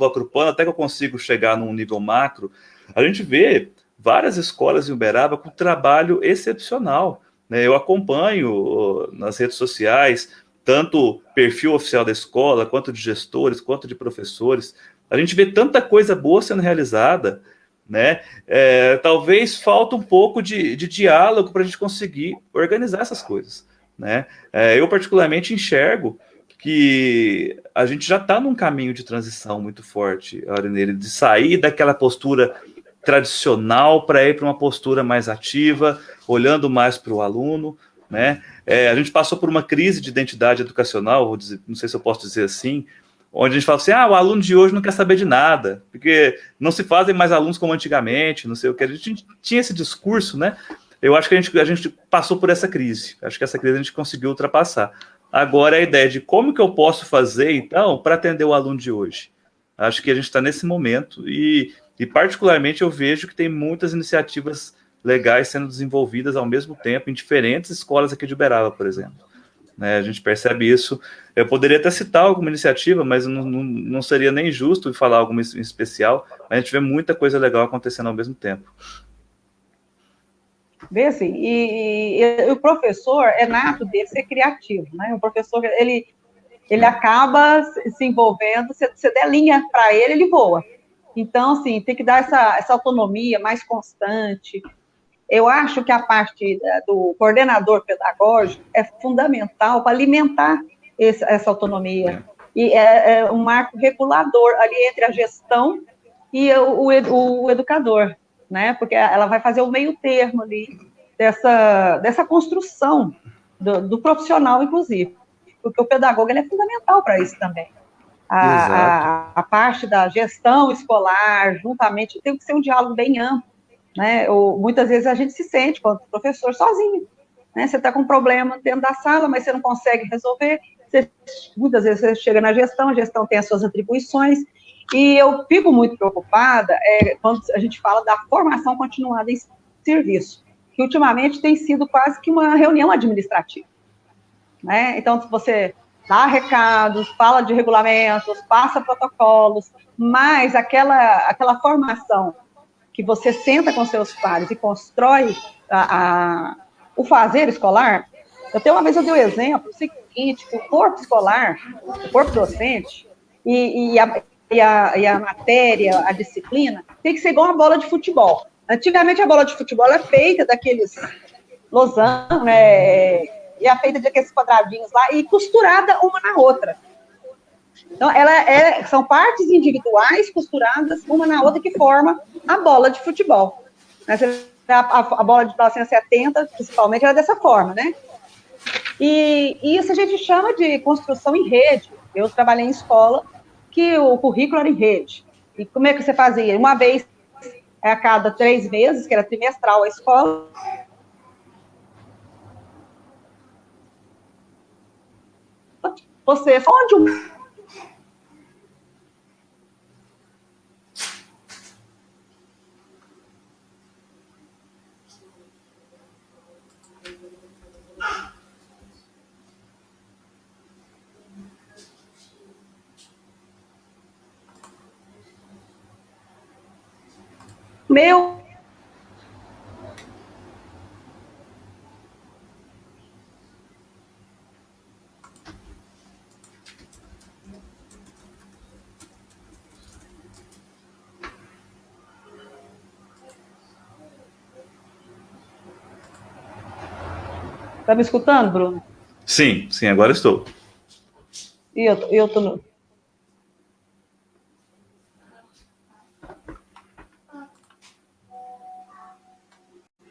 até que eu consigo chegar num nível macro. A gente vê várias escolas em Uberaba com trabalho excepcional. Né? Eu acompanho nas redes sociais, tanto o perfil oficial da escola, quanto de gestores, quanto de professores. A gente vê tanta coisa boa sendo realizada, né? Talvez falta um pouco de diálogo para a gente conseguir organizar essas coisas. Né? Eu particularmente enxergo que a gente já está num caminho de transição muito forte, Aurinele, de sair daquela postura tradicional para ir para uma postura mais ativa, olhando mais para o aluno. Né? A gente passou por uma crise de identidade educacional, não sei se eu posso dizer assim, onde a gente fala assim, o aluno de hoje não quer saber de nada, porque não se fazem mais alunos como antigamente, não sei o que. A gente tinha esse discurso, né? Eu acho que a gente passou por essa crise. Acho que essa crise a gente conseguiu ultrapassar. Agora a ideia de como que eu posso fazer, então, para atender o aluno de hoje. Acho que a gente está nesse momento e particularmente eu vejo que tem muitas iniciativas legais sendo desenvolvidas ao mesmo tempo em diferentes escolas aqui de Uberaba, por exemplo. né? A gente percebe isso. Eu poderia até citar alguma iniciativa, mas não seria nem justo falar alguma em especial. A gente vê muita coisa legal acontecendo ao mesmo tempo. Vê assim, e o professor é nato dele ser criativo, né? O professor, ele acaba se envolvendo, você der linha para ele, ele voa. Então, assim, tem que dar essa autonomia mais constante. Eu acho que a parte do coordenador pedagógico é fundamental para alimentar essa autonomia. E é um marco regulador ali entre a gestão e o educador, né? Porque ela vai fazer o meio termo ali dessa construção do profissional, inclusive. Porque o pedagogo ele é fundamental para isso também. A parte da gestão escolar, juntamente, tem que ser um diálogo bem amplo, né? Muitas vezes a gente se sente, quando professor, sozinho, né? Você está com um problema dentro da sala, mas você não consegue resolver. Muitas vezes você chega na gestão, a gestão tem as suas atribuições, e eu fico muito preocupada quando a gente fala da formação continuada em serviço, que ultimamente tem sido quase que uma reunião administrativa, né? Então, se você dá recados, fala de regulamentos, passa protocolos, mas aquela formação que você senta com seus pares e constrói o fazer escolar. Uma vez eu dei o exemplo, o seguinte, que o corpo escolar, o corpo docente, e a matéria, a disciplina, tem que ser igual uma bola de futebol. Antigamente a bola de futebol é feita daqueles losangos, né, e é feita de aqueles quadradinhos lá, e costurada uma na outra. Então, são partes individuais costuradas uma na outra que forma a bola de futebol. A bola de 1970, principalmente, era dessa forma, né? E isso a gente chama de construção em rede. Eu trabalhei em escola que o currículo era em rede. E como é que você fazia? Uma vez a cada 3 meses, que era trimestral a escola, você onde meu Tá me escutando, Bruno? Sim, agora estou. E eu tô no...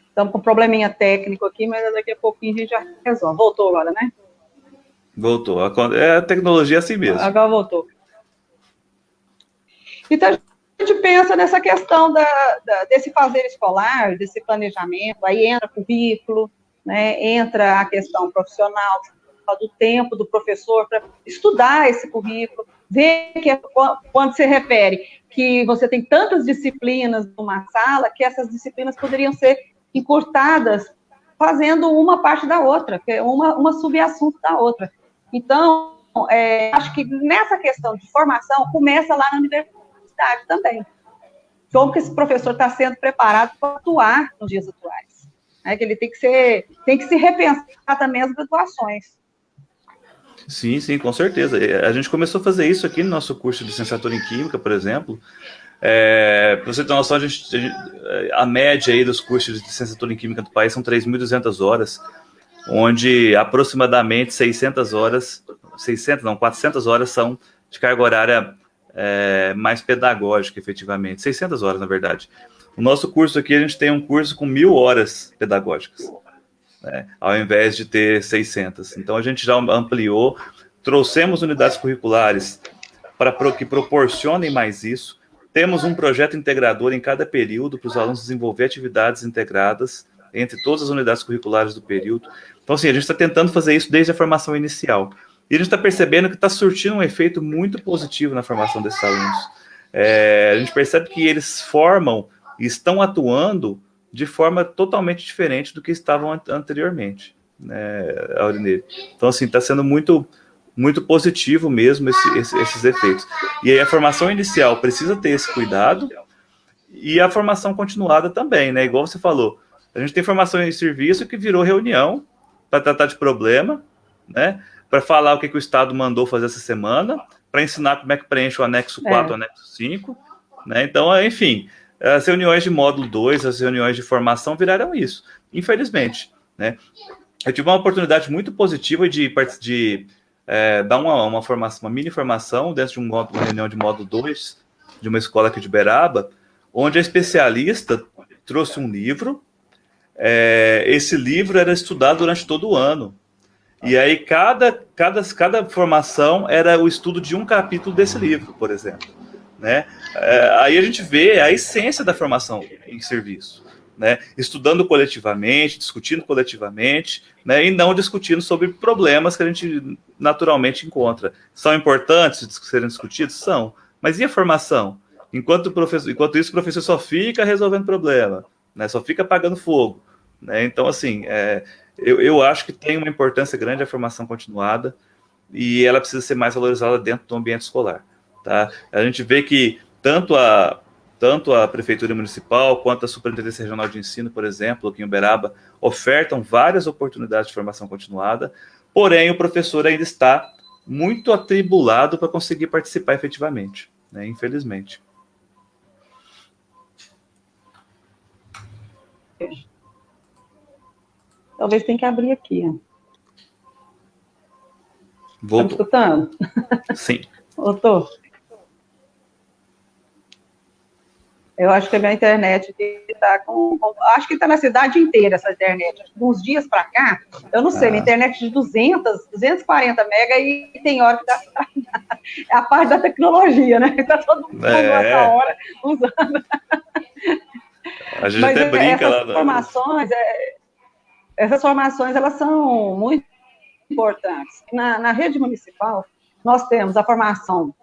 Estamos com um probleminha técnico aqui, mas daqui a pouquinho a gente já resolve. Voltou agora, né? Voltou. A tecnologia assim mesmo. Agora voltou. Então, a gente pensa nessa questão desse fazer escolar, desse planejamento, aí entra currículo, né, entra a questão profissional, do tempo do professor para estudar esse currículo, ver que quando se refere que você tem tantas disciplinas numa sala, que essas disciplinas poderiam ser encurtadas, fazendo uma parte da outra, que é uma subassunto da outra. Então, acho que nessa questão de formação, começa lá na universidade também. Como que esse professor está sendo preparado para atuar nos dias atuais? Que ele tem que se repensar também as graduações. Sim, com certeza. A gente começou a fazer isso aqui no nosso curso de licenciatura em Química, por exemplo. Para você ter uma noção, a média aí dos cursos de licenciatura em Química do país são 3.200 horas, onde aproximadamente 400 horas são de carga horária mais pedagógica, efetivamente. 600 horas, na verdade. O nosso curso aqui, a gente tem um curso com 1.000 horas pedagógicas, né, ao invés de ter 600. Então, a gente já ampliou, trouxemos unidades curriculares para que proporcionem mais isso. Temos um projeto integrador em cada período para os alunos desenvolver atividades integradas entre todas as unidades curriculares do período. Então, assim, a gente está tentando fazer isso desde a formação inicial. E a gente está percebendo que está surtindo um efeito muito positivo na formação desses alunos. A gente percebe que eles formam e estão atuando de forma totalmente diferente do que estavam anteriormente. né, Aurinei? Então, assim, está sendo muito positivo mesmo esses efeitos. E aí a formação inicial precisa ter esse cuidado, e a formação continuada também, né? Igual você falou, a gente tem formação em serviço que virou reunião para tratar de problema, né? Para falar o que o Estado mandou fazer essa semana, para ensinar como é que preenche o anexo 4, o anexo 5, né? Então, enfim, as reuniões de módulo 2, as reuniões de formação viraram isso, infelizmente, né? Eu tive uma oportunidade muito positiva de dar uma formação, uma mini formação dentro de uma reunião de módulo 2 de uma escola aqui de Uberaba, onde a especialista trouxe um livro. Esse livro era estudado durante todo o ano. E aí cada formação era o estudo de um capítulo desse livro, por exemplo, né? Aí a gente vê a essência da formação em serviço, né? Estudando coletivamente, discutindo coletivamente, né? E não discutindo sobre problemas que a gente naturalmente encontra. São importantes de serem discutidos? São. Mas e a formação? Enquanto isso, o professor só fica resolvendo problema, né? Só fica apagando fogo, né? Então, assim, eu acho que tem uma importância grande a formação continuada, e ela precisa ser mais valorizada dentro do ambiente escolar. Tá? A gente vê que tanto a Prefeitura Municipal quanto a Superintendência Regional de Ensino, por exemplo, aqui em Uberaba, ofertam várias oportunidades de formação continuada, porém o professor ainda está muito atribulado para conseguir participar efetivamente, né? Infelizmente. Talvez tenha que abrir aqui. Tá me Voltou. escutando? Sim. Voltou? Eu acho que a minha internet está acho que está na cidade inteira essa internet. Uns dias para cá, eu não sei, minha internet de 240 mega e tem hora que dá. É a parte da tecnologia, né? Está todo mundo essa hora usando. A gente até brinca lá. Essas formações, elas são muito importantes. Na rede municipal, nós temos a formação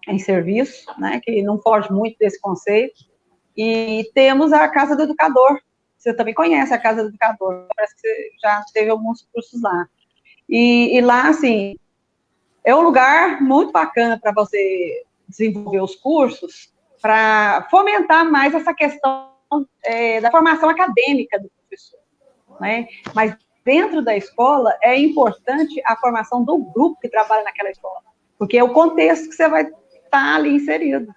em serviço, né, que não foge muito desse conceito, e temos a Casa do Educador. Você também conhece a Casa do Educador, parece que você já teve alguns cursos lá. E lá, assim, é um lugar muito bacana para você desenvolver os cursos, para fomentar mais essa questão da formação acadêmica do professor, né? Mas dentro da escola é importante a formação do grupo que trabalha naquela escola, porque é o contexto que você vai estar ali inserido.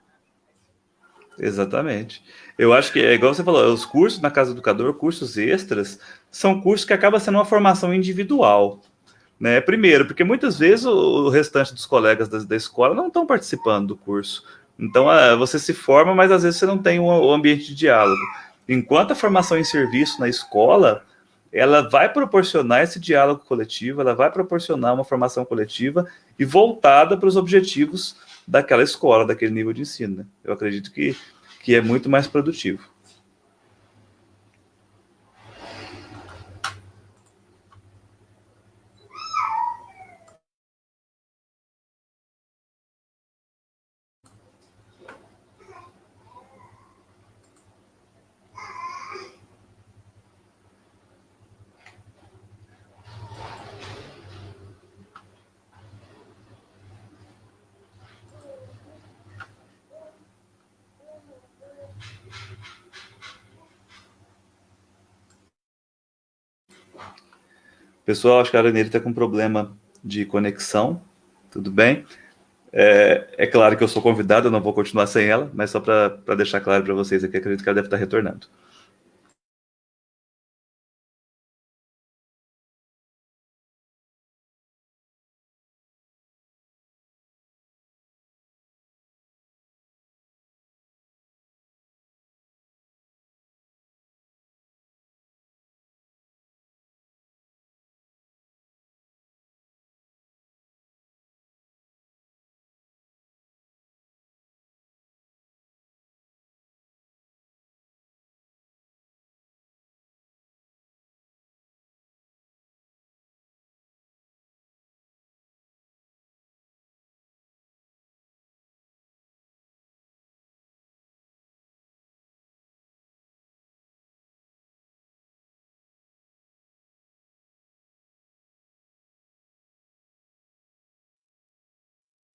Exatamente. Eu acho que é igual você falou, os cursos na Casa do Educador, cursos extras, são cursos que acabam sendo uma formação individual, né? Primeiro, porque muitas vezes o restante dos colegas da escola não estão participando do curso. Então, você se forma, mas às vezes você não tem o ambiente de diálogo. Enquanto a formação em serviço na escola, ela vai proporcionar esse diálogo coletivo, ela vai proporcionar uma formação coletiva e voltada para os objetivos daquela escola, daquele nível de ensino, né? Eu acredito que é muito mais produtivo. Pessoal, acho que a Aranelli está com problema de conexão. Tudo bem? É claro que eu sou convidado, eu não vou continuar sem ela, mas só para deixar claro para vocês aqui, acredito que ela deve estar retornando.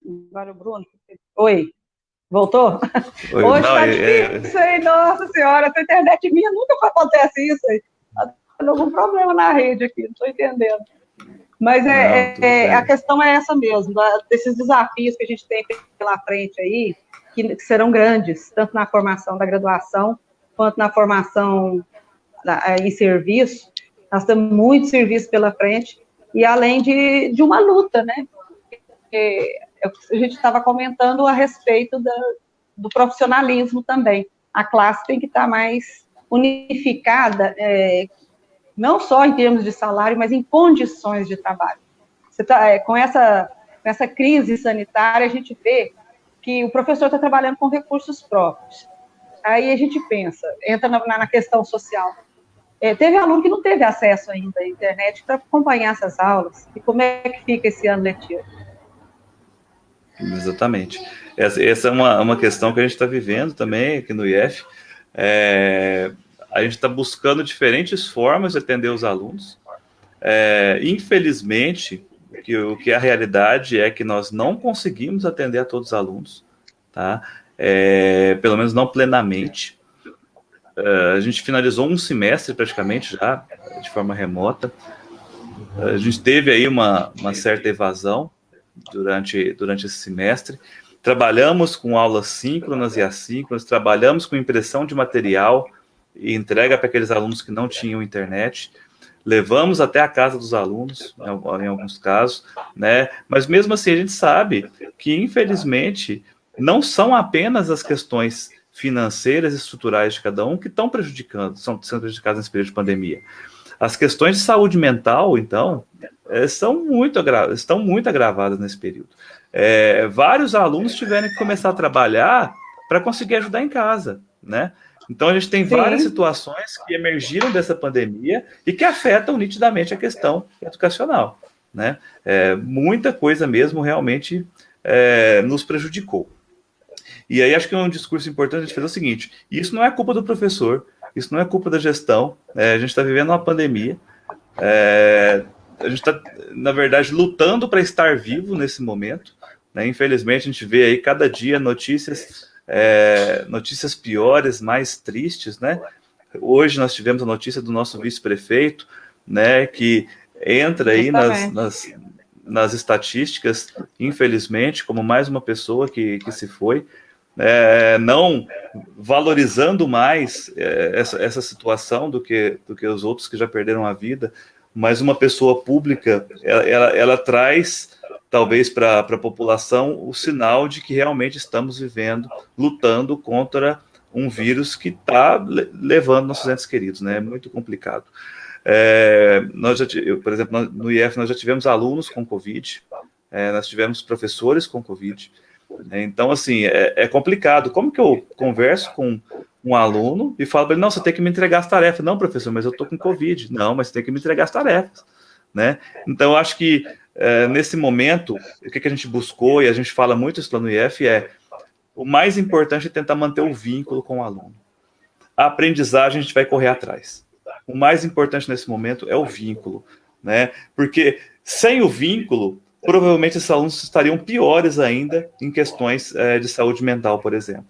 Agora o Bruno. Oi, voltou? Oi, Hoje não, tá difícil, hein? Nossa senhora, essa internet minha nunca acontece isso aí. Tá dando algum problema na rede aqui, não estou entendendo. Mas não, tudo bem. a questão é essa mesmo, desses desafios que a gente tem pela frente aí, que serão grandes, tanto na formação da graduação, quanto na formação em serviço. Nós temos muito serviço pela frente, e além de uma luta, né? A gente estava comentando a respeito do profissionalismo também. A classe tem que estar mais unificada, não só em termos de salário, mas em condições de trabalho. Com essa crise sanitária, a gente vê que o professor está trabalhando com recursos próprios. Aí a gente pensa, entra na questão social. Teve aluno que não teve acesso ainda à internet para acompanhar essas aulas. E como é que fica esse ano letivo? Exatamente. Essa é uma questão que a gente está vivendo também aqui no IF. A gente está buscando diferentes formas de atender os alunos. Infelizmente, o que a realidade é que nós não conseguimos atender a todos os alunos, tá? Pelo menos não plenamente. A gente finalizou um semestre praticamente já, de forma remota. A gente teve aí uma certa evasão durante esse semestre. Trabalhamos com aulas síncronas e assíncronas, trabalhamos com impressão de material e entrega para aqueles alunos que não tinham internet. Levamos até a casa dos alunos, em alguns casos, né? Mas mesmo assim a gente sabe que, infelizmente, não são apenas as questões financeiras e estruturais de cada um que estão sendo prejudicadas nesse período de pandemia. As questões de saúde mental, então, estão muito agravadas nesse período. Vários alunos tiveram que começar a trabalhar para conseguir ajudar em casa, né? Então, a gente tem várias situações que emergiram dessa pandemia e que afetam nitidamente a questão educacional, né? Muita coisa mesmo realmente nos prejudicou. E aí acho que é um discurso importante a gente fazer o seguinte: isso não é culpa do professor, isso não é culpa da gestão, a gente está vivendo uma pandemia, a gente está, na verdade, lutando para estar vivo nesse momento, né? Infelizmente a gente vê aí cada dia notícias piores, mais tristes, né? Hoje nós tivemos a notícia do nosso vice-prefeito, né, que entra aí nas estatísticas, infelizmente, como mais uma pessoa que se foi, não valorizando mais essa situação do que os outros que já perderam a vida, mas uma pessoa pública, ela traz, talvez, para a população o sinal de que realmente estamos lutando contra um vírus que está levando nossos entes queridos, né? É muito complicado. Por exemplo, no IF nós já tivemos alunos com Covid, nós tivemos professores com Covid. Então, assim, é complicado. Como que eu converso com um aluno e falo para ele: não, você tem que me entregar as tarefas. Não, professor, mas eu estou com Covid. Não, mas você tem que me entregar as tarefas, né? Então, eu acho que nesse momento, o que a gente buscou, e a gente fala muito isso lá no IF, o mais importante é tentar manter o vínculo com o aluno. A aprendizagem a gente vai correr atrás. O mais importante nesse momento é o vínculo, né? Porque sem o vínculo, provavelmente esses alunos estariam piores ainda em questões de saúde mental, por exemplo.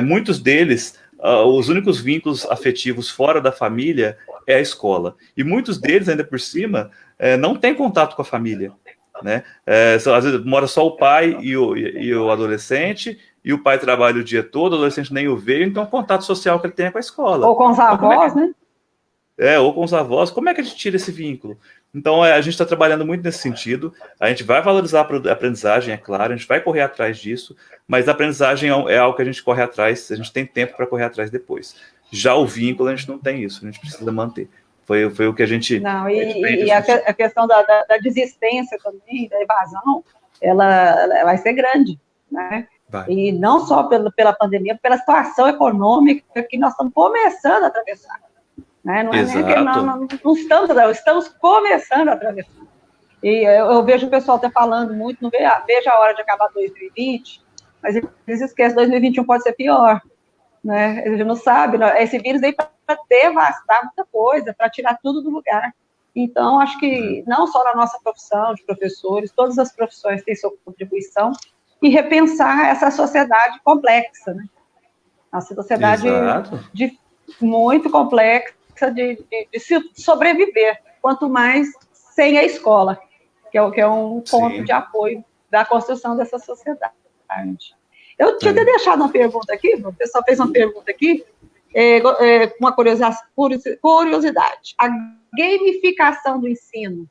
Muitos deles, os únicos vínculos afetivos fora da família é a escola. E muitos deles, ainda por cima, não têm contato com a família, né? Às vezes mora só o pai e o adolescente, e o pai trabalha o dia todo, o adolescente nem o vê, então o contato social que ele tem é com a escola. Ou com os avós, né? Ou com os avós. Como é que a gente tira esse vínculo? Então, a gente está trabalhando muito nesse sentido. A gente vai valorizar a aprendizagem, é claro, a gente vai correr atrás disso, mas a aprendizagem é algo que a gente corre atrás, a gente tem tempo para correr atrás depois. Já o vínculo, a gente não tem isso, a gente precisa manter. Foi o que a gente... Não, a questão da desistência também, da evasão, ela vai ser grande, né? Vai. E não só pela pandemia, pela situação econômica que nós estamos começando a atravessar. Né? Não é nem que não estamos começando a atravessar. E eu vejo o pessoal até falando muito, não vejo a hora de acabar 2020, mas eles esquecem que 2021 pode ser pior. Né? Eles não sabem, esse vírus veio para devastar muita coisa, para tirar tudo do lugar. Então, acho que não só na nossa profissão de professores, todas as profissões têm sua contribuição, e repensar essa sociedade complexa, né? A sociedade muito complexa de se sobreviver, quanto mais sem a escola, que é um ponto Sim. de apoio da construção dessa sociedade. Eu tinha até deixado uma pergunta aqui, o pessoal fez uma pergunta aqui, uma curiosidade. A gamificação do ensino.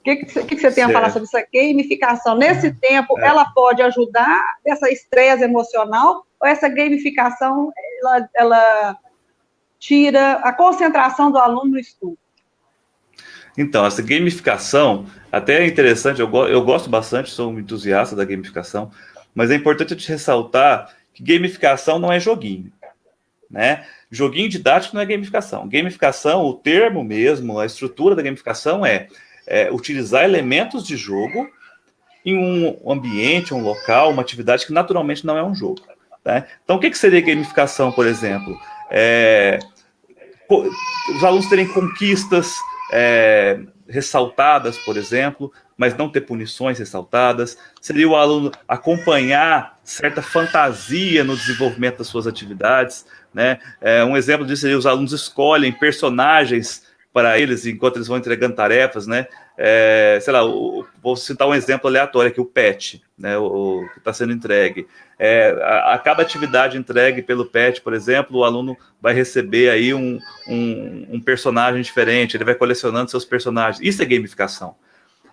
O que você tem a falar sobre essa gamificação? Nesse tempo, ela pode ajudar essa estresse emocional, ou essa gamificação, ela tira a concentração do aluno no estudo? Então, essa gamificação, até é interessante, eu gosto bastante, sou um entusiasta da gamificação, mas é importante te ressaltar que gamificação não é joguinho, né? Joguinho didático não é gamificação. Gamificação, o termo mesmo, a estrutura da gamificação é utilizar elementos de jogo em um ambiente, um local, uma atividade que naturalmente não é um jogo. Né? Então, o que seria gamificação, por exemplo? Os alunos terem conquistas ressaltadas, por exemplo, mas não ter punições ressaltadas. Seria o aluno acompanhar certa fantasia no desenvolvimento das suas atividades. Né? Um exemplo disso seria os alunos escolhem personagens para eles, enquanto eles vão entregando tarefas, né? Sei lá, vou citar um exemplo aleatório aqui, o PET, né? O que está sendo entregue. A cada atividade entregue pelo PET, por exemplo, o aluno vai receber aí um personagem diferente, ele vai colecionando seus personagens. Isso é gamificação.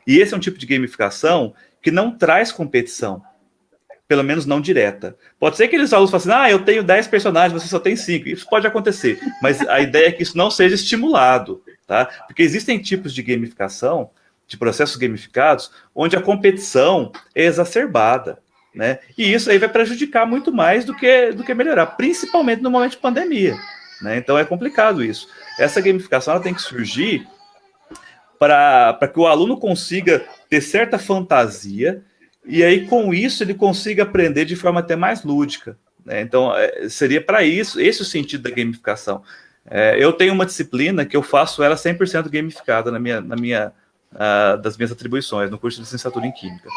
E esse é um tipo de gamificação que não traz competição, pelo menos não direta. Pode ser que aqueles alunos falem assim, eu tenho 10 personagens, você só tem 5. Isso pode acontecer, mas a ideia é que isso não seja estimulado, tá? Porque existem tipos de gamificação, de processos gamificados, onde a competição é exacerbada, né? E isso aí vai prejudicar muito mais do que melhorar, principalmente no momento de pandemia, né? Então é complicado isso. Essa gamificação ela tem que surgir para que o aluno consiga ter certa fantasia, e aí, com isso, ele consiga aprender de forma até mais lúdica. Né? Então, seria para isso, esse é o sentido da gamificação. Eu tenho uma disciplina que eu faço ela 100% gamificada das minhas atribuições, no curso de licenciatura em Química.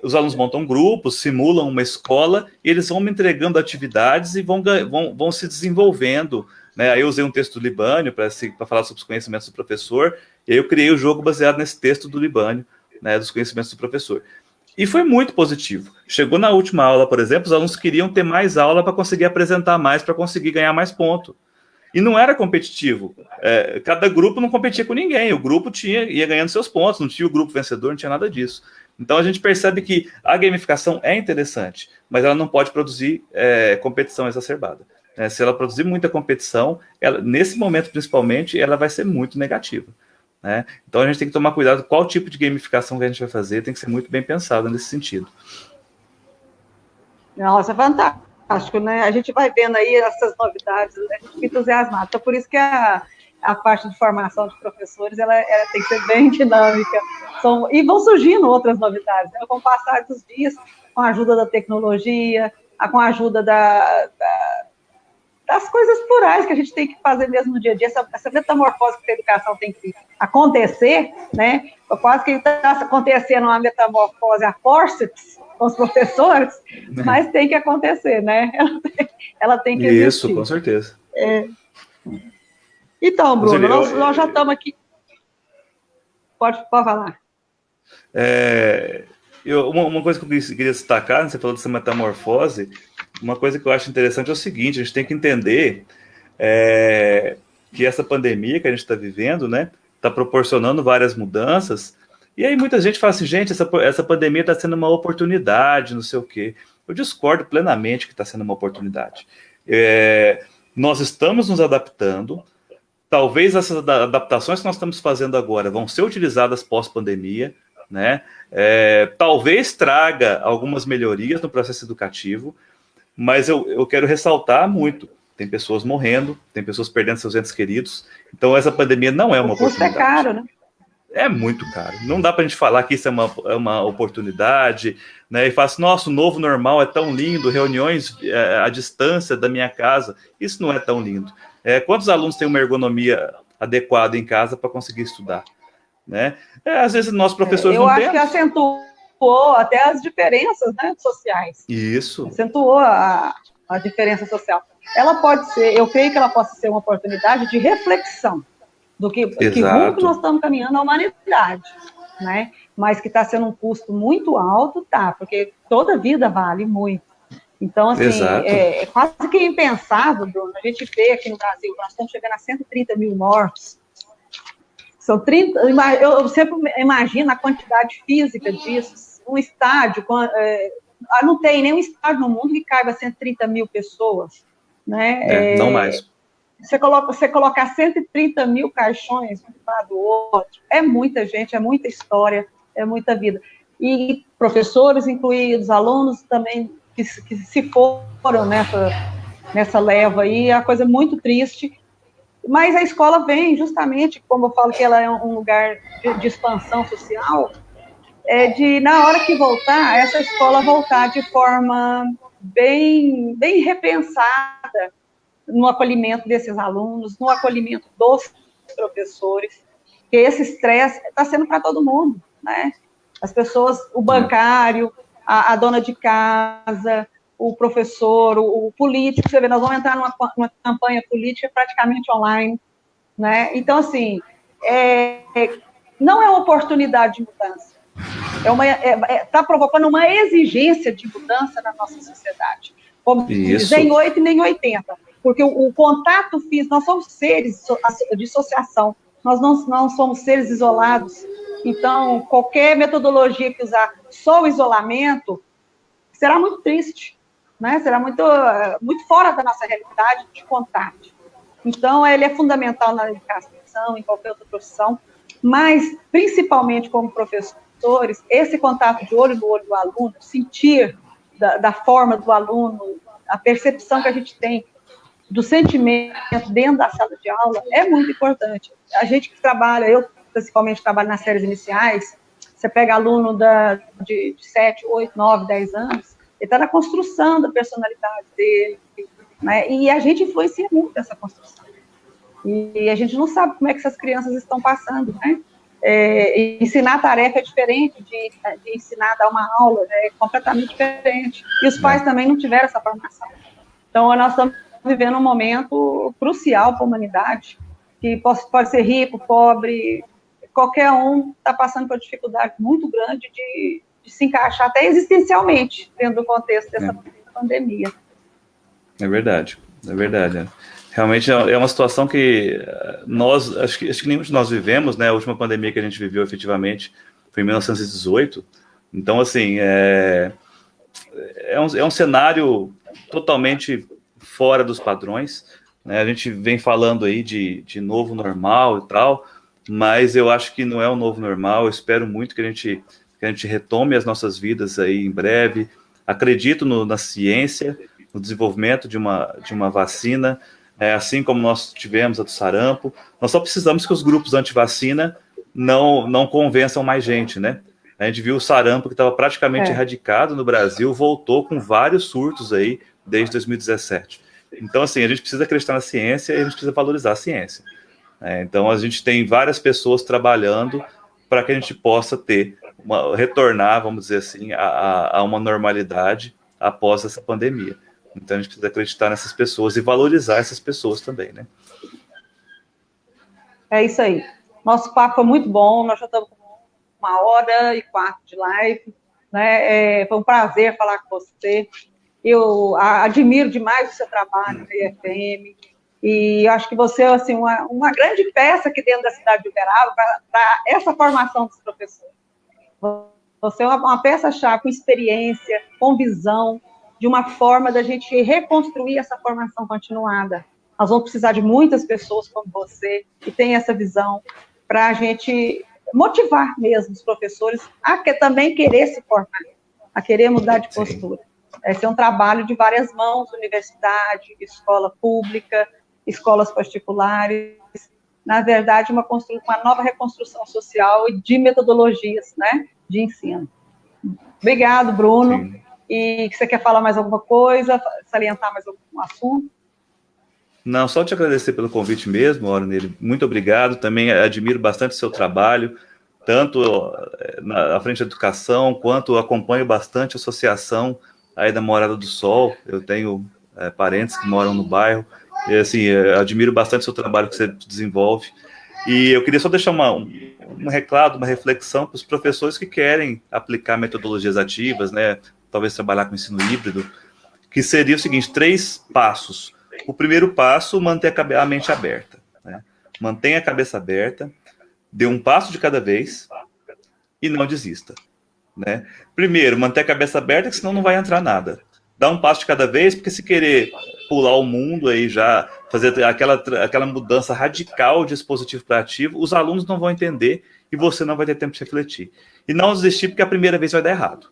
Os alunos montam grupos, simulam uma escola, e eles vão me entregando atividades e vão se desenvolvendo. Né? Aí eu usei um texto do Libânio para falar sobre os conhecimentos do professor, e aí eu criei o jogo baseado nesse texto do Libânio, né, dos conhecimentos do professor. E foi muito positivo. Chegou na última aula, por exemplo, os alunos queriam ter mais aula para conseguir apresentar mais, para conseguir ganhar mais ponto. E não era competitivo. Cada grupo não competia com ninguém. O grupo ia ganhando seus pontos, não tinha o grupo vencedor, não tinha nada disso. Então a gente percebe que a gamificação é interessante, mas ela não pode produzir competição exacerbada. Se ela produzir muita competição, nesse momento principalmente, ela vai ser muito negativa. Né? Então a gente tem que tomar cuidado qual tipo de gamificação que a gente vai fazer, tem que ser muito bem pensado nesse sentido. Nossa, é fantástico, né? A gente vai vendo aí essas novidades, né? A gente fica entusiasmado. Então, por isso que a parte de formação de professores ela tem que ser bem dinâmica. E vão surgindo outras novidades, né? Com o passar dos dias, com a ajuda da tecnologia, com a ajuda das coisas plurais que a gente tem que fazer mesmo no dia a dia, essa metamorfose que a educação tem que acontecer, né? Quase que está acontecendo uma metamorfose a forceps com os professores, mas tem que acontecer, né? Ela tem que existir. Isso, com certeza. Então, Bruno, nós já estamos aqui. Pode falar. Uma coisa que eu queria destacar, né, você falou dessa metamorfose, uma coisa que eu acho interessante é o seguinte, a gente tem que entender que essa pandemia que a gente está vivendo, né, está proporcionando várias mudanças, e aí muita gente fala assim, gente, essa pandemia está sendo uma oportunidade, não sei o quê. Eu discordo plenamente que está sendo uma oportunidade. Nós estamos nos adaptando, talvez essas adaptações que nós estamos fazendo agora vão ser utilizadas pós-pandemia, né? Talvez traga algumas melhorias no processo educativo, mas eu quero ressaltar muito, tem pessoas morrendo, tem pessoas perdendo seus entes queridos, então essa pandemia não é uma oportunidade. Custo é caro, né? É muito caro, não dá para a gente falar que isso é uma oportunidade, né? E falar assim, nossa, o novo normal é tão lindo, reuniões à distância da minha casa, isso não é tão lindo. Quantos alunos têm uma ergonomia adequada em casa para conseguir estudar? né? Às vezes nós professores não temos. Eu acho que acentuou até as diferenças, né, sociais. Isso. Acentuou a diferença social. Ela pode ser, eu creio que ela possa ser uma oportunidade de reflexão do que rumo que nós estamos caminhando a humanidade, né? Mas que está sendo um custo muito alto, tá? Porque toda vida vale muito. Então, assim, é quase que impensável, Bruno. A gente vê aqui no Brasil, nós estamos chegando a 130 mil mortos. São 30, eu sempre imagino a quantidade física disso. Um estádio, não tem nenhum estádio no mundo que caiba 130 mil pessoas, né? Não mais. Você colocar 130 mil caixões um do lado do outro, é muita gente, é muita história, é muita vida. E professores incluídos, alunos também que se foram nessa leva aí, é uma coisa muito triste. Mas a escola vem justamente, como eu falo que ela é um lugar de expansão social, na hora que voltar, essa escola voltar de forma bem repensada no acolhimento desses alunos, no acolhimento dos professores, porque esse estresse está sendo para todo mundo, né? As pessoas, o bancário, a dona de casa, o professor, o político, você vê, nós vamos entrar numa campanha política praticamente online, né? Então, assim, não é uma oportunidade de mudança, está provocando uma exigência de mudança na nossa sociedade, como nem 8 nem 80, porque o contato físico, nós somos seres de associação, nós não somos seres isolados. Então, qualquer metodologia que usar só o isolamento será muito triste, né? Será muito fora da nossa realidade de contato. Então, ele é fundamental na educação, em qualquer outra profissão, mas, principalmente como professores, esse contato de olho no olho do aluno, sentir da forma do aluno, a percepção que a gente tem do sentimento dentro da sala de aula é muito importante. A gente que trabalha, eu principalmente trabalho nas séries iniciais, você pega aluno de 7, 8, 9, 10 anos, ele está na construção da personalidade dele, né? E a gente influencia muito essa construção. E a gente não sabe como é que essas crianças estão passando, né? Ensinar tarefa é diferente de ensinar a dar uma aula, é completamente diferente. E os pais também não tiveram essa formação. Então, nós estamos vivendo um momento crucial para a humanidade, que pode ser rico, pobre, qualquer um está passando por uma dificuldade muito grande de se encaixar até existencialmente dentro do contexto dessa pandemia. É verdade. Realmente é uma situação que nós, acho que nenhum de nós vivemos, né? A última pandemia que a gente viveu efetivamente foi em 1918. Então, assim, é um cenário totalmente fora dos padrões, né? A gente vem falando aí de novo normal e tal, mas eu acho que não é o novo normal. Eu espero muito que a gente retome as nossas vidas aí em breve. Acredito na ciência, no desenvolvimento de uma vacina, assim como nós tivemos a do sarampo. Nós só precisamos que os grupos anti-vacina não convençam mais gente, né? A gente viu o sarampo, que estava praticamente erradicado no Brasil, voltou com vários surtos aí desde 2017. Então, assim, a gente precisa acreditar na ciência e a gente precisa valorizar a ciência. Então, a gente tem várias pessoas trabalhando para que a gente possa retornar, vamos dizer assim, a uma normalidade após essa pandemia. Então, a gente precisa acreditar nessas pessoas e valorizar essas pessoas também, né? É isso aí. Nosso papo foi muito bom, nós já estamos com 1h04 de live, né? Foi um prazer falar com você. Eu admiro demais o seu trabalho na IFM, e acho que você é assim, uma grande peça aqui dentro da cidade de Uberaba para essa formação dos professores. Você é uma peça-chave com experiência, com visão, de uma forma da gente reconstruir essa formação continuada. Nós vamos precisar de muitas pessoas como você, que tem essa visão, para a gente motivar mesmo os professores a também querer se formar, a querer mudar de postura. Esse é um trabalho de várias mãos, universidade, escola pública, escolas particulares, na verdade, uma nova reconstrução social e de metodologias, né, de ensino. Obrigado, Bruno. Sim. E você quer falar mais alguma coisa, salientar mais algum assunto? Não, só te agradecer pelo convite mesmo, Ornelle. Muito obrigado. Também admiro bastante o seu trabalho. tanto na frente da educação, quanto acompanho bastante a associação aí da Morada do Sol. Eu tenho parentes que moram no bairro, e assim, eu admiro bastante o seu trabalho que você desenvolve. E eu queria só deixar um recado, uma reflexão para os professores que querem aplicar metodologias ativas, né, talvez trabalhar com ensino híbrido, que seria o seguinte: 3 passos. O primeiro passo, manter a mente aberta, né? Mantenha a cabeça aberta, dê um passo de cada vez e não desista, né? Primeiro, manter a cabeça aberta, que senão não vai entrar nada. Dá um passo de cada vez, porque se querer pular o mundo aí já, fazer aquela mudança radical de expositivo para ativo, os alunos não vão entender e você não vai ter tempo de refletir. E não desistir, porque a primeira vez vai dar errado.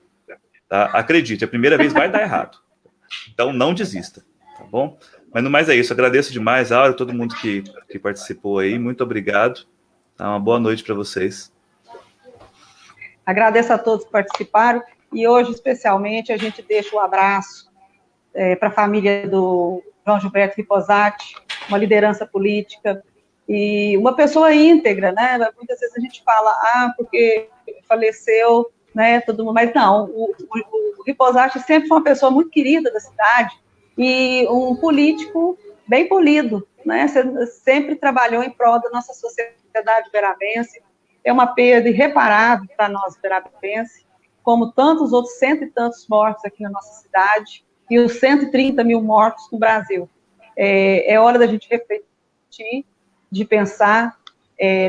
Tá? Acredite, a primeira vez vai dar errado. Então não desista, tá bom? Mas no mais é isso, agradeço demais, Aura, todo mundo que participou aí, muito obrigado. Tá? Uma boa noite para vocês. Agradeço a todos que participaram, e hoje, especialmente, a gente deixa o abraço para a família do João Gilberto Riposati, uma liderança política, e uma pessoa íntegra, né? Muitas vezes a gente fala, porque faleceu, né, todo mundo, mas não, o Riposati sempre foi uma pessoa muito querida da cidade, e um político bem polido, né? Sempre trabalhou em prol da nossa sociedade verabense. É uma perda irreparável para nós verabenses, como tantos outros 100 e tantos mortos aqui na nossa cidade, e os 130 mil mortos no Brasil. É hora da gente refletir, de pensar,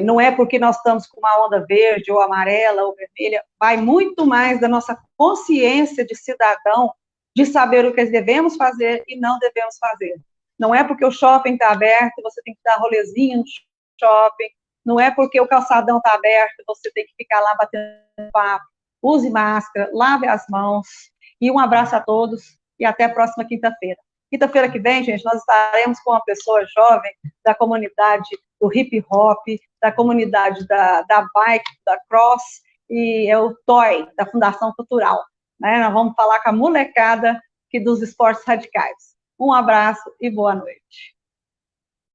não é porque nós estamos com uma onda verde, ou amarela, ou vermelha, vai muito mais da nossa consciência de cidadão, de saber o que devemos fazer e não devemos fazer. Não é porque o shopping está aberto, você tem que dar rolezinho no shopping, não é porque o calçadão está aberto, você tem que ficar lá batendo papo. Use máscara, lave as mãos, e um abraço a todos, e até a próxima quinta-feira. Quinta-feira que vem, gente, nós estaremos com uma pessoa jovem da comunidade do hip hop, da comunidade da bike, da cross, e é o TOY, da Fundação Cultural, né? Nós vamos falar com a molecada dos esportes radicais. Um abraço e boa noite.